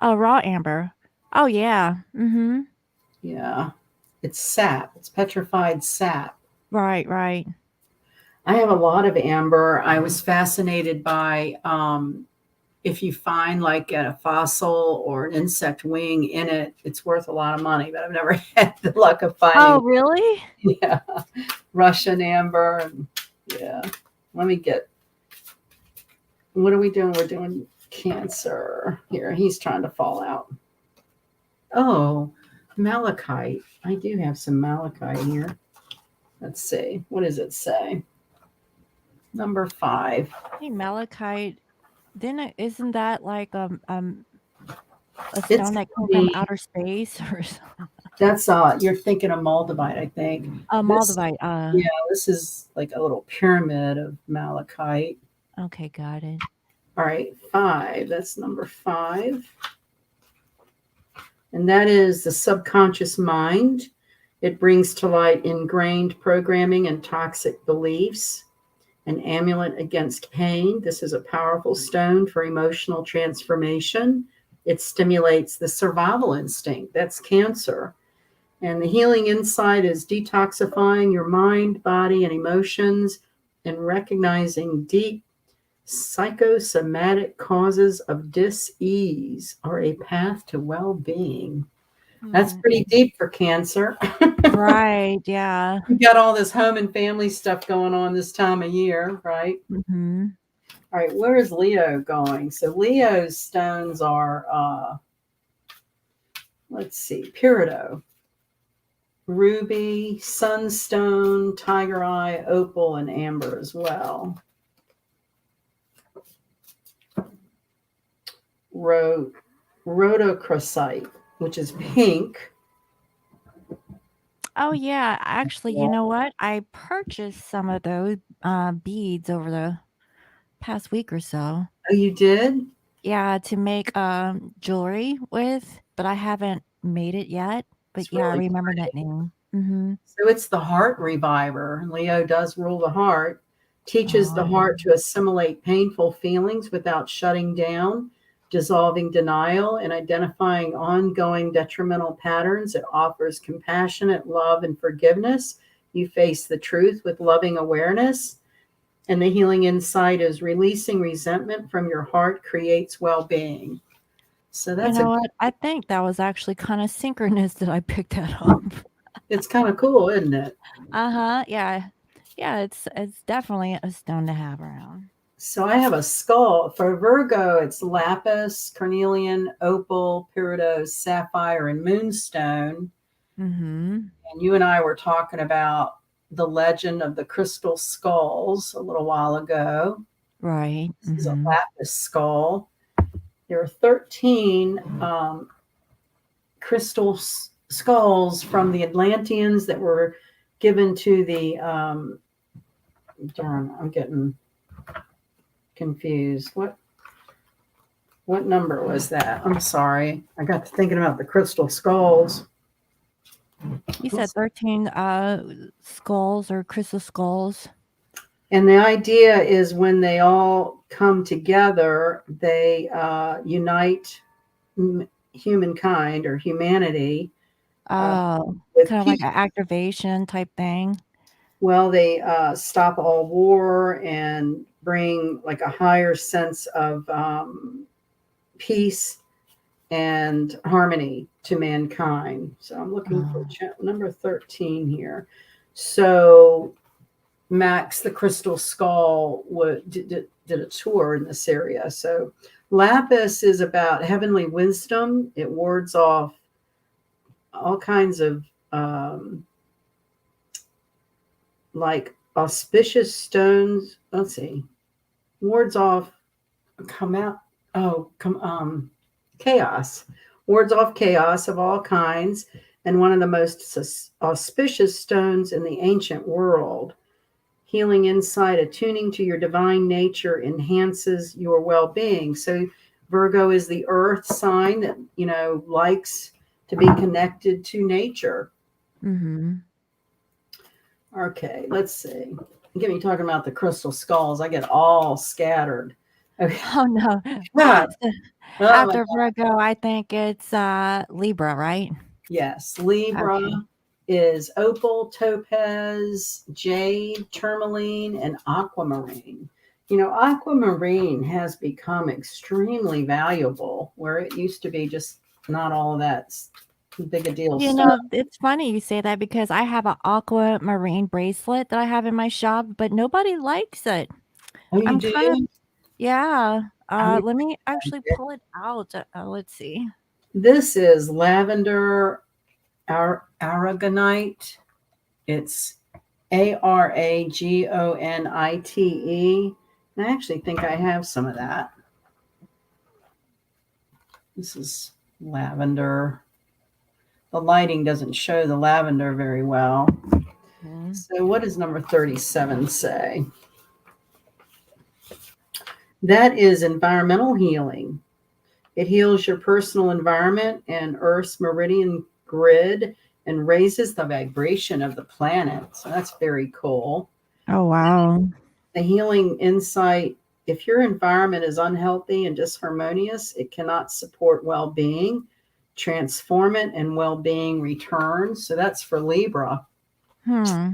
Oh, raw amber. Oh yeah. Mm-hmm. Yeah. It's sap. It's petrified sap. Right, right. I have a lot of amber. I was fascinated by if you find like a fossil or an insect wing in it, it's worth a lot of money, but I've never had the luck of Oh, finding really? yeah, Russian amber. And yeah. Let me get, what are we doing? We're doing Cancer here. He's trying to fall out. Oh, malachite. I do have some malachite here. Let's see. What does it say? Number 5. Hey, malachite. Then isn't that like a It's stone that came from the outer space or something? that's you're thinking of moldavite, I think. This Moldavite. yeah, this is like a little pyramid of malachite. Okay, got it. All right, 5. That's number 5. And that is the subconscious mind. It brings to light ingrained programming and toxic beliefs. An amulet against pain. This is a powerful stone for emotional transformation. It stimulates the survival instinct. That's Cancer. And the healing insight is detoxifying your mind, body, and emotions and recognizing deep psychosomatic causes of dis-ease are a path to well-being. That's pretty deep for Cancer. Right, yeah. You got all this home and family stuff going on this time of year, right? Mm-hmm. All right, where is Leo going? So Leo's stones are, let's see, peridot, ruby, sunstone, tiger eye, opal, and amber as well. Rhodochrosite, which is pink. Oh yeah, actually, you Yeah. know what? I purchased some of those beads over the past week or so. Oh, you did? Yeah, to make jewelry with, but I haven't made it yet. But It's yeah, I really remember that pretty. name. Mm-hmm. So it's the heart reviver. Leo does rule the heart, teaches the Oh, heart to assimilate painful feelings without shutting down, dissolving denial, and identifying ongoing detrimental patterns. It offers compassionate love and forgiveness. You face the truth with loving awareness. And the healing insight is releasing resentment from your heart creates well being. So you that's a know what? I think that was actually kind of synchronous that I picked that up. it's kind of cool, isn't it? Uh-huh. Yeah. Yeah, it's definitely a stone to have around. So I have a skull. For Virgo, it's lapis, carnelian, opal, peridot, sapphire, and moonstone. Mm-hmm. And you and I were talking about the legend of the crystal skulls a little while ago. Right. This is a Mm-hmm. lapis skull. There are 13 crystal skulls from the Atlanteans that were given to the, darn, I'm getting confused. What number was that? I'm sorry. I got to thinking about the crystal skulls. You said 13 skulls or crystal skulls. And the idea is when they all come together, they unite humankind or humanity uh, Oh, with kind of like peace. an activation type thing. Well, they stop all war and bring like a higher sense of peace and harmony to mankind. So I'm looking for Oh. number 13 here. So Max, the Crystal Skull, did a tour in this area. So lapis is about heavenly wisdom. It wards off all kinds of like auspicious stones. Let's see, wards off come out. Oh, come chaos. Wards off chaos of all kinds, and one of the most auspicious stones in the ancient world. Healing insight, attuning to your divine nature enhances your well-being. So Virgo is the earth sign that, likes to be connected to nature. Mm-hmm. Okay, let's see. Get me talking about the crystal skulls. I get all scattered. Okay. Oh no. God. So Oh my after Virgo, I think it's Libra, right? Yes, Libra Okay. is opal, topaz, jade, tourmaline, and aquamarine. Aquamarine has become extremely valuable where it used to be just not all of that big a deal You stuff. know, it's funny you say that because I have an aquamarine bracelet that I have in my shop, but nobody likes it. Oh, you I'm kind of do? yeah. I mean, Let me actually pull it out. Let's see. this is lavender aragonite. It's Aragonite. And I actually think I have some of that. This is lavender. The lighting doesn't show the lavender very well. Mhm. So, what does number 37 say? That is environmental healing. It heals your personal environment and Earth's meridian grid and raises the vibration of the planet. So, that's very cool. Oh wow. A healing insight, if your environment is unhealthy and disharmonious, it cannot support well being. Transform it and well being returns. So that's for Libra. Hmm.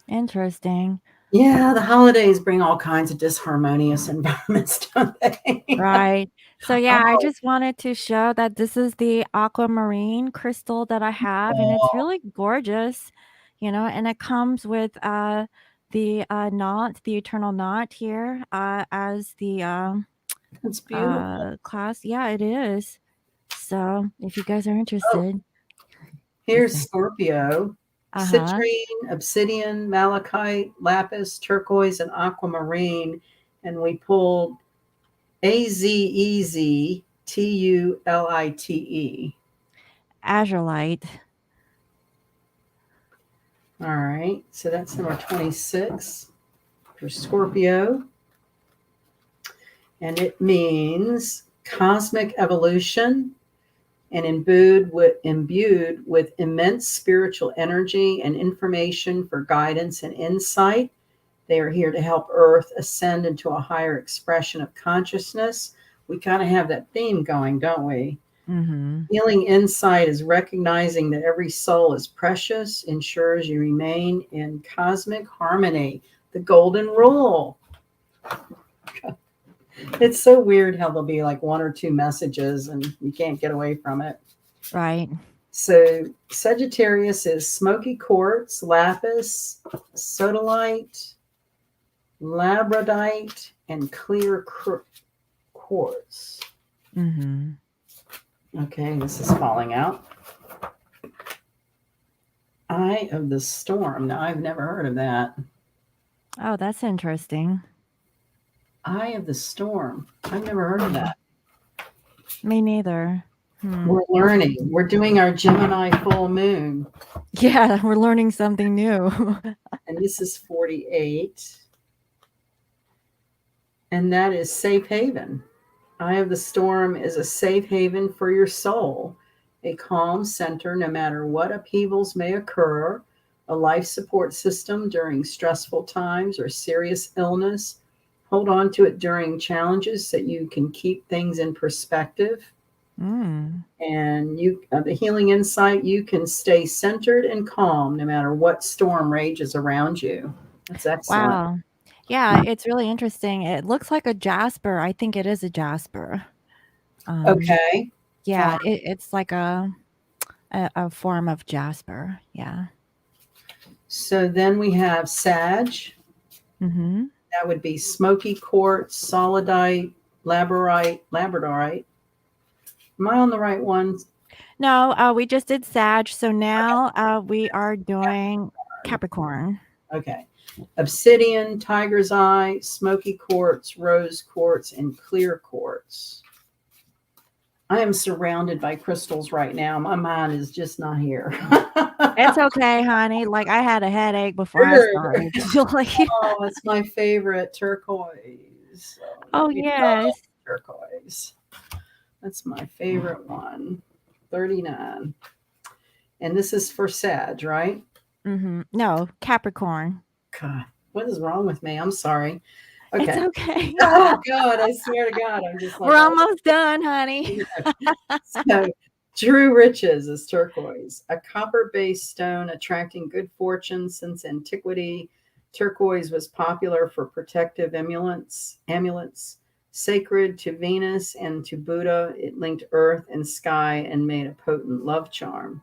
Interesting. Yeah, the holidays bring all kinds of disharmonious environments, don't they? Right. So yeah, I Oh, just wanted to show that this is the aquamarine crystal that I have, and it's well, really gorgeous, and it comes with the knot, the eternal knot here as the It's beautiful. class. Yeah, it is. So if you guys are Oh, interested, here's it's a Scorpio. uh-huh. Citrine, obsidian, malachite, lapis, turquoise, and aquamarine. And we pulled Azeztulite. Azure light. All right. So that's number 26 for Scorpio. And it means cosmic evolution and imbued with immense spiritual energy and information for guidance and insight. They are here to help Earth ascend into a higher expression of consciousness. We kind of have that theme going, don't we? Mm-hmm. Healing insight is recognizing that every soul is precious, ensures you remain in cosmic harmony. The golden rule. It's so weird how there'll be like one or two messages and you can't get away from it. Right. So Sagittarius is smoky quartz, lapis, sodalite, labradite, and clear quartz. Mm-hmm. Okay, this is falling out. Eye of the Storm. Now, I've never heard of that. Oh, that's interesting. Eye of the Storm. I've never heard of that. Me neither. We're learning. We're doing our Gemini full moon. Yeah, we're learning something new. And this is 48. And that is safe haven. Eye of the Storm is a safe haven for your soul, a calm center no matter what upheavals may occur, a life support system during stressful times or serious illness. Hold on to it during challenges so you can keep things in perspective. Mm. And the healing insight, you can stay centered and calm no matter what storm rages around you. That's excellent. Wow. Yeah, it's really interesting. It looks like a jasper. I think it is a jasper. Okay. Yeah, it's like a form of jasper. Yeah. So then we have Sag. Mm-hmm. That would be smoky quartz, solidite, labradorite. Am I on the right one? No, we just did Sag, so now we are doing Capricorn. Okay. Obsidian, tiger's eye, smoky quartz, rose quartz, and clear quartz. I am surrounded by crystals right now. My mind is just not here. It's okay, honey. Like I had a headache before I started. Like, Oh, it's my favorite turquoise. oh We love yes. turquoise. That's my favorite one. 39. And this is for Sag, right? Mm-hmm. No, Capricorn. God, what is wrong with me? I'm sorry. It's Okay. okay. Oh, God, I swear to God. I'm just like, We're almost done, honey. So, True Riches is turquoise, a copper-based stone attracting good fortune since antiquity. Turquoise was popular for protective amulets, sacred to Venus and to Buddha. It linked earth and sky and made a potent love charm.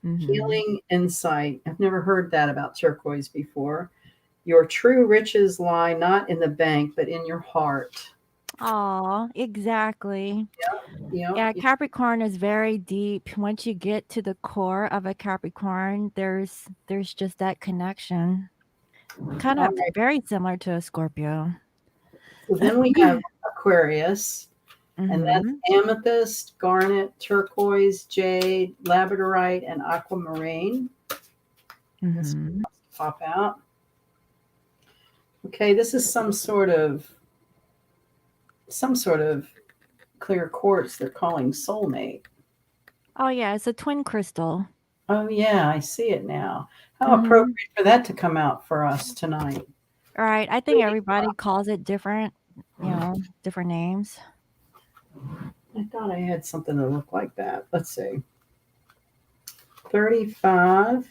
Mm-hmm. Healing insight. I've never heard that about turquoise before. Your true riches lie not in the bank, but in your heart. Oh, exactly. Yeah, Yeah. Capricorn is very deep. Once you get to the core of a Capricorn, there's just that connection. Kind All of right. very similar to a Scorpio. So then we have Aquarius, and that's Mm-hmm. amethyst, garnet, turquoise, jade, labradorite, and aquamarine. This Mm-hmm. will pop out. Okay, this is some sort of clear quartz they're calling soulmate. Oh yeah, it's a twin crystal. Oh yeah, I see it now. How Mm-hmm. appropriate for that to come out for us tonight. Right. I think everybody calls it different, different names. I thought I had something that looked like that. Let's see. 35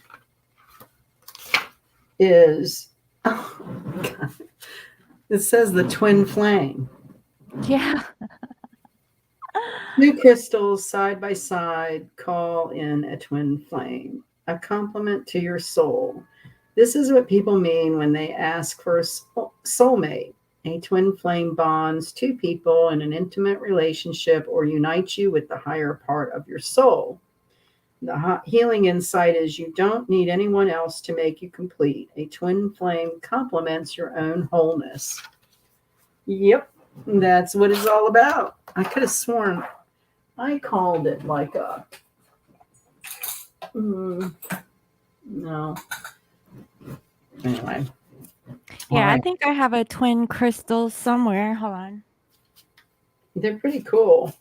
is, oh, God. It says the twin flame. Yeah. Two crystals side by side call in a twin flame, a complement to your soul. This is what people mean when they ask for a soulmate. A twin flame bonds two people in an intimate relationship or unites you with the higher part of your soul. The healing insight is you don't need anyone else to make you complete. A twin flame complements your own wholeness. Yep, that's what it's all about. I could have sworn I called it like a. No. Anyway. All Yeah, I right. think I have a twin crystal somewhere. Hold on. They're pretty cool.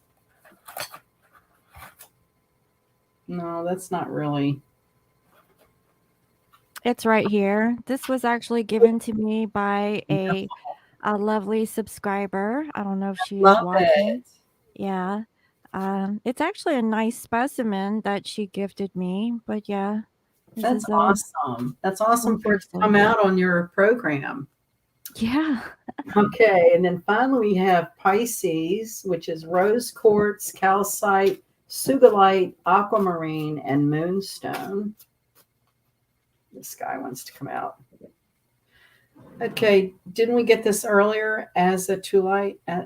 No, that's not really. It's right here. This was actually given to me by a lovely subscriber. I don't know if she is Love it. watching. Yeah. It's actually a nice specimen that she gifted me, but yeah, this That's is a awesome. That's twin awesome for it to crystal. come out on your program. Yeah. Okay, and then finally we have Pisces, which is rose quartz, calcite, sugilite, aquamarine, and moonstone. This guy wants to come out. Okay, didn't we get this earlier as a tulite? As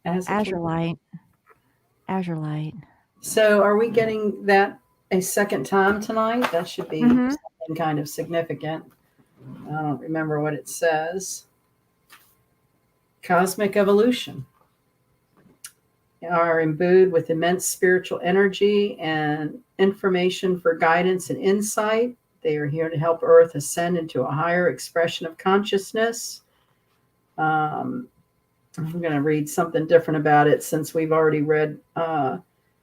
a tulite? Azure light. Azure light. So are we getting that a second time tonight? That should be Mm-hmm. something kind of significant. I don't remember what it says. Cosmic evolution. Are imbued with immense spiritual energy and information for guidance and insight. They are here to help Earth ascend into a higher expression of consciousness. I'm going to read something different about it since we've already read.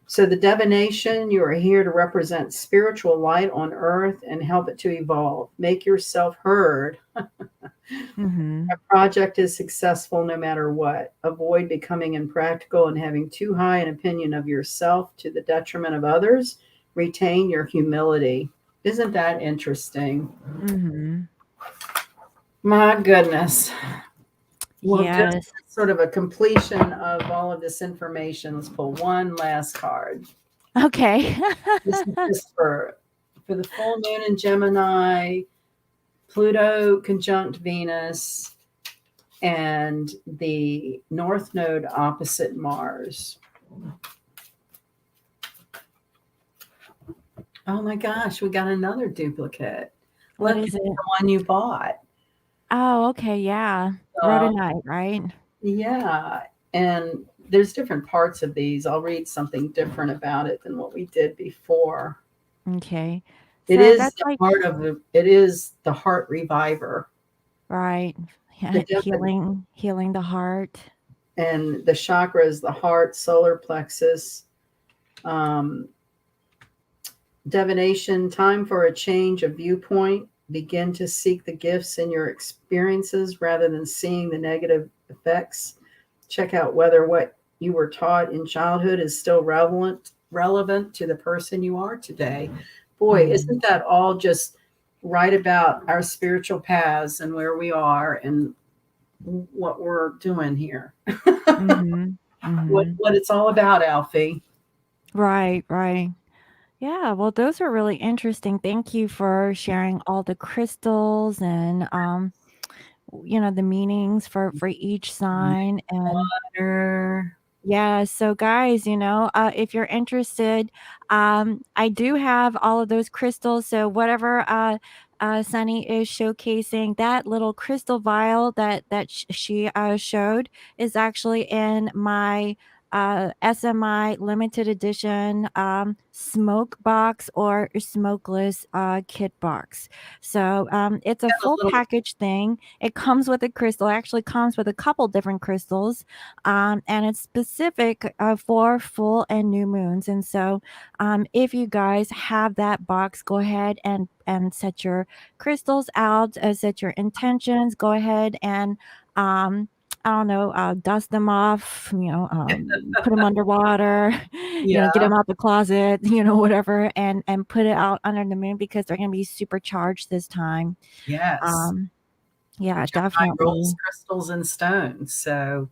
So, the divination, you are here to represent spiritual light on Earth and help it to evolve. Make yourself heard. Mm-hmm. A project is successful no matter what. Avoid becoming impractical and having too high an opinion of yourself to the detriment of others. Retain your humility. Isn't that interesting? Mm-hmm. My goodness. Well, just Yes. sort of a completion of all of this information. Let's pull one last card. Okay. This is just for the full moon in Gemini, Pluto conjunct Venus, and the North Node opposite Mars. Oh my gosh, we got another duplicate. What Look, is it's it? the one you bought. Oh, okay, yeah. Uh, Rhodonite, right? yeah, and there's different parts of these. I'll read something different about it than what we did before. Okay. It So is that's the like heart of the. It is the heart reviver. right. The Yeah, definite healing the heart. and the chakra is the heart, solar plexus. Um, Divination, time for a change of viewpoint. Begin to seek the gifts in your experiences rather than seeing the negative effects. Check out whether what you were taught in childhood is still relevant to the person you are today. Boy, Mm. isn't that all just right about our spiritual paths and where we are and what we're doing here? Mhm. Mhm. What it's all about, Alfie. Right, right. Yeah, well, those are really interesting. Thank you for sharing all the crystals and the meanings for each sign and Water. yeah, so guys, if you're interested, I do have all of those crystals. So whatever Sunny is showcasing, that little crystal vial that she showed is actually in my SMI limited edition smoke box or smokeless kit box. So it's a Got a full little package thing. It comes with a crystal. It actually comes with a couple different crystals and it's specific for full and new moons. And so, if you guys have that box, go ahead and set your crystals out, set your intentions. Go ahead and I don't know, dust them off. Put them underwater. yeah, Get them out the closet. Whatever, and put it out under the moon because they're gonna be supercharged this time. yes. Um, yeah, Gemini rules definitely. crystals and stones. So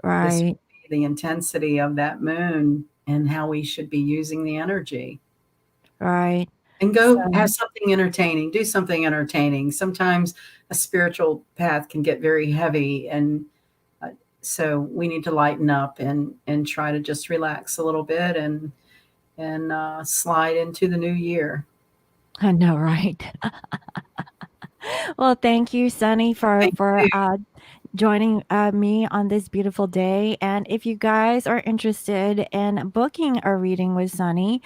this Right. would be the intensity of that moon and how we should be using the energy. Right. And So, go have something entertaining. Do something entertaining. Sometimes a spiritual path can get very heavy, and uh, so we need to lighten up and try to just relax a little bit and slide into the new year. I know, right? Well, thank you, Sunny, for Thank you. joining me on this beautiful day. And if you guys are interested in booking a reading with Sunny,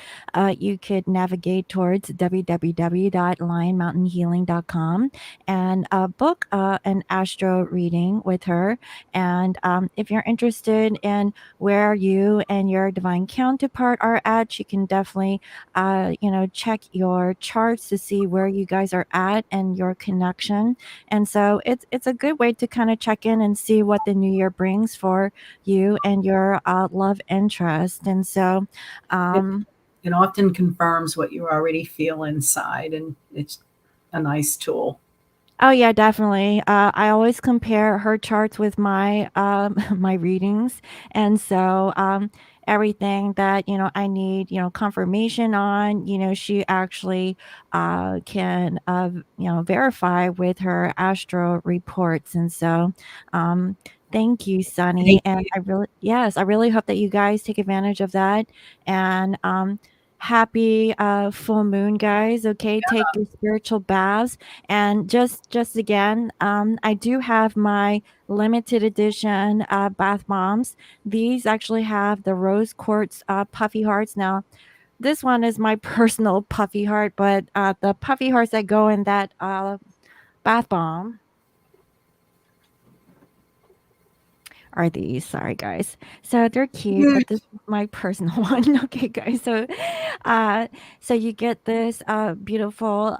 you could navigate towards www.lionmountainhealing.com and book an astro reading with her. And if you're interested in where you and your divine counterpart are at, you can definitely, check your charts to see where you guys are at and your connection. And so it's a good way to kind of check in and see what the new year brings for you and your love interest. And so, It, um, it often confirms what you already feel inside, and it's a nice tool. oh yeah, definitely. I always compare her charts with my my readings, and so everything that I need confirmation on, she actually can verify with her astro reports, and so um, thank you, Sunny, Thank and you. I really hope that you guys take advantage of that, and happy full moon, guys. Okay, take your spiritual baths. And just again, I do have my limited edition bath bombs. These actually have the rose quartz puffy hearts. Now, this one is my personal puffy heart, but the puffy hearts that go in that bath bomb are these. Sorry, guys. So they're cute, but this is my personal one. Okay, guys. Uh, so you get this beautiful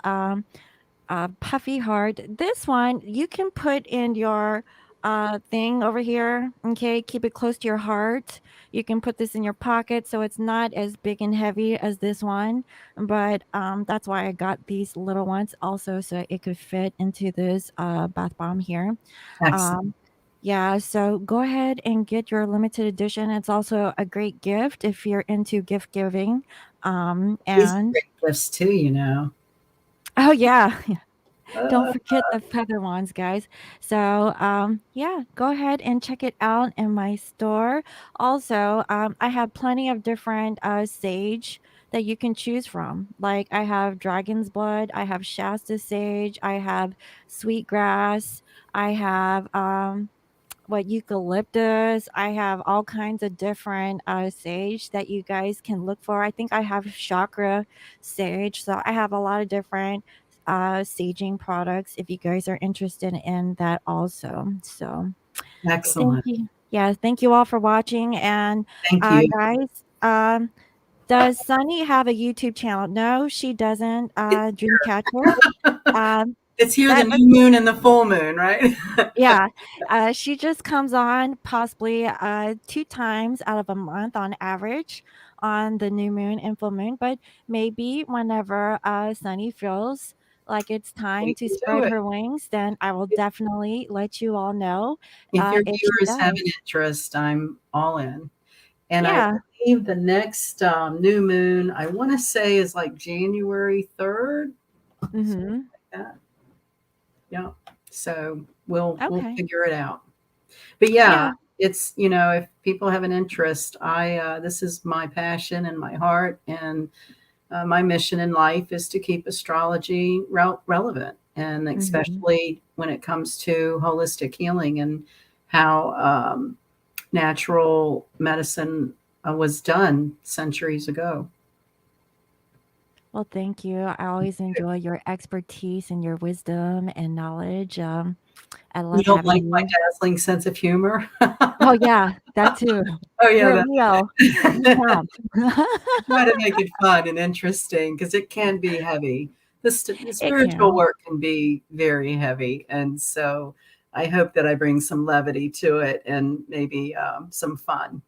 puffy heart. This one you can put in your thing over here. Okay, keep it close to your heart. You can put this in your pocket so it's not as big and heavy as this one. But that's why I got these little ones also so it could fit into this bath bomb here. Excellent. Um, yeah, so go ahead and get your limited edition. It's also a great gift if you're into gift giving. These are And great gifts too, you know. oh yeah, don't Uh, forget the feather ones, guys. So, yeah, go ahead and check it out in my store. Also, I have plenty of different sage that you can choose from. Like I have dragon's blood, I have Shasta sage, I have sweetgrass, I have what eucalyptus. I have all kinds of different sage that you guys can look for. I think I have chakra sage, so I have a lot of different saging products if you guys are interested in that also. So thank Excellent. you. Yeah, thank you all for watching. And Thank you. guys, does Sunny have a YouTube channel? No, she doesn't. It's Dreamcatcher. Um, it's here the that new moon and the full moon, right? Yeah, she just comes on possibly 2 times out of a month on average on the new moon and full moon, but maybe whenever Sunny feels like it's time We to can do spread it. her wings, then I will If, definitely let you all know if your if she viewers have an does. interest, I'm all in. And I Yeah. believe the next new moon, I want to say, is like January 3rd. Mm-hmm. Yeah. Yeah. So we'll Okay. figure it out. But yeah, Yeah. it's if people have an interest, I this is my passion and my heart, and my mission in life is to keep astrology relevant, and Mm-hmm. especially when it comes to holistic healing and how natural medicine was done centuries ago. Well, thank you. I always enjoy your expertise and your wisdom and knowledge. I You love don't having like my you. dazzling sense of humor? Oh yeah, that too. Oh yeah, We're that Leo. We count. I try to make it fun and interesting because it can be heavy. The It spiritual can. work can be very heavy, and so I hope that I bring some levity to it and maybe some fun.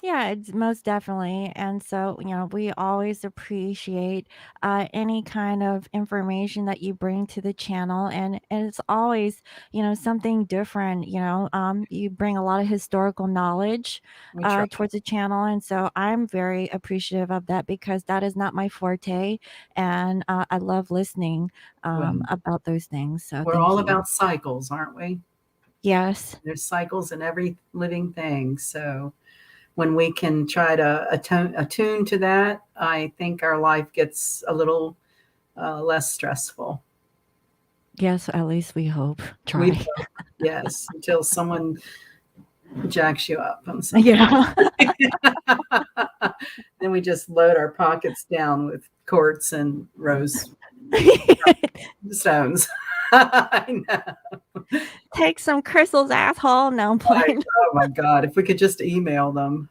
Yeah, it's most definitely. And so, we always appreciate any kind of information that you bring to the channel. And it's always, something different. You bring a lot of historical knowledge We try. towards the channel. And so I'm very appreciative of that because that is not my forte. And I love listening Well, about those things. So we're thank all you. about cycles, aren't we? Yes. There's cycles in every living thing. So when we can try to attune to that, I think our life gets a little less stressful. Yes, at least we hope. We Try. hope, yes, until someone jacks you up on something. Yeah. Then we just load our pockets down with quartz and rose stones. I know. Take some crystals, asshole. No, I'm playing. Oh my God. If we could just email them.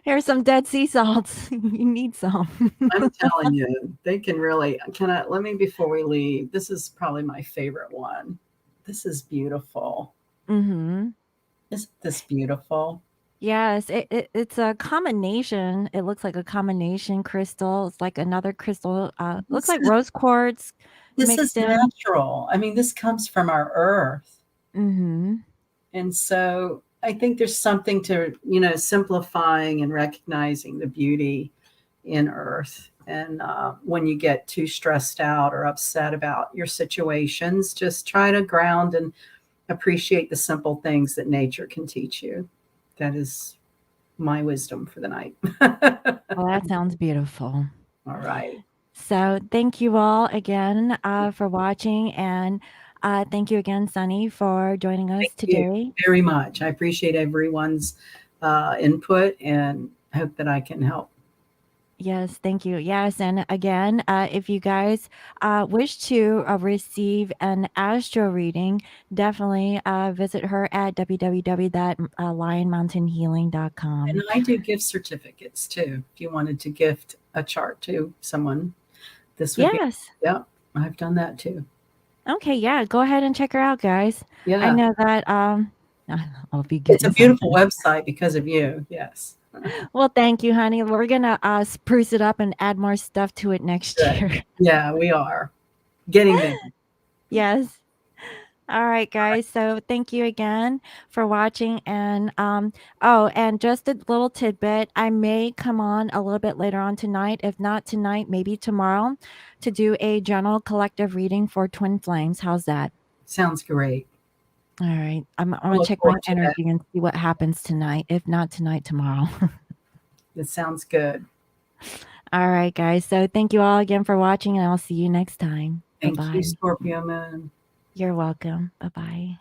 Here's some Dead Sea salts. You need some. I'm telling you, they can really. Let me, before we leave, this is probably my favorite one. This is beautiful. Mm-hmm. Isn't this beautiful? Yes, it's a combination. It looks like a combination crystal. It's like another crystal. Looks This like is, rose quartz this is mixed in. natural. I mean, this comes from our earth. Mm-hmm. And so I think there's something to, simplifying and recognizing the beauty in earth. And when you get too stressed out or upset about your situations, just try to ground and appreciate the simple things that nature can teach you. That is my wisdom for the night. Well, that sounds beautiful. All right. So thank you all again for watching, and thank you again, Sunny, for joining us Thank you today. very much. I appreciate everyone's input and hope that I can help. Yes, thank you. Yes, and again, if you guys wish to receive an astro reading, definitely visit her at And www.lionmountainhealing.com. I do gift certificates too. If you wanted to gift a chart to someone, this would be, Yes. yeah, I've done that too. Okay, yeah, go ahead and check her out, guys. I Yeah. know that I'll be It's a getting beautiful something. website because of you. Yes. Well, thank you, honey. We're gonna spruce it up and add more stuff to it next Good. year. Yeah, we are getting there. Yes. All right, guys. So thank you again for watching. And oh, and just a little tidbit. I may come on a little bit later on tonight. If not tonight, maybe tomorrow, to do a general collective reading for twin flames. How's that? Sounds great. All right. I'm I gonna look check my forward to that. energy and see what happens tonight. If not tonight, tomorrow. It sounds good. All right, guys. So thank you all again for watching, and I'll see you next time. Bye Thank you, bye. Scorpio Moon. You're welcome. Bye bye.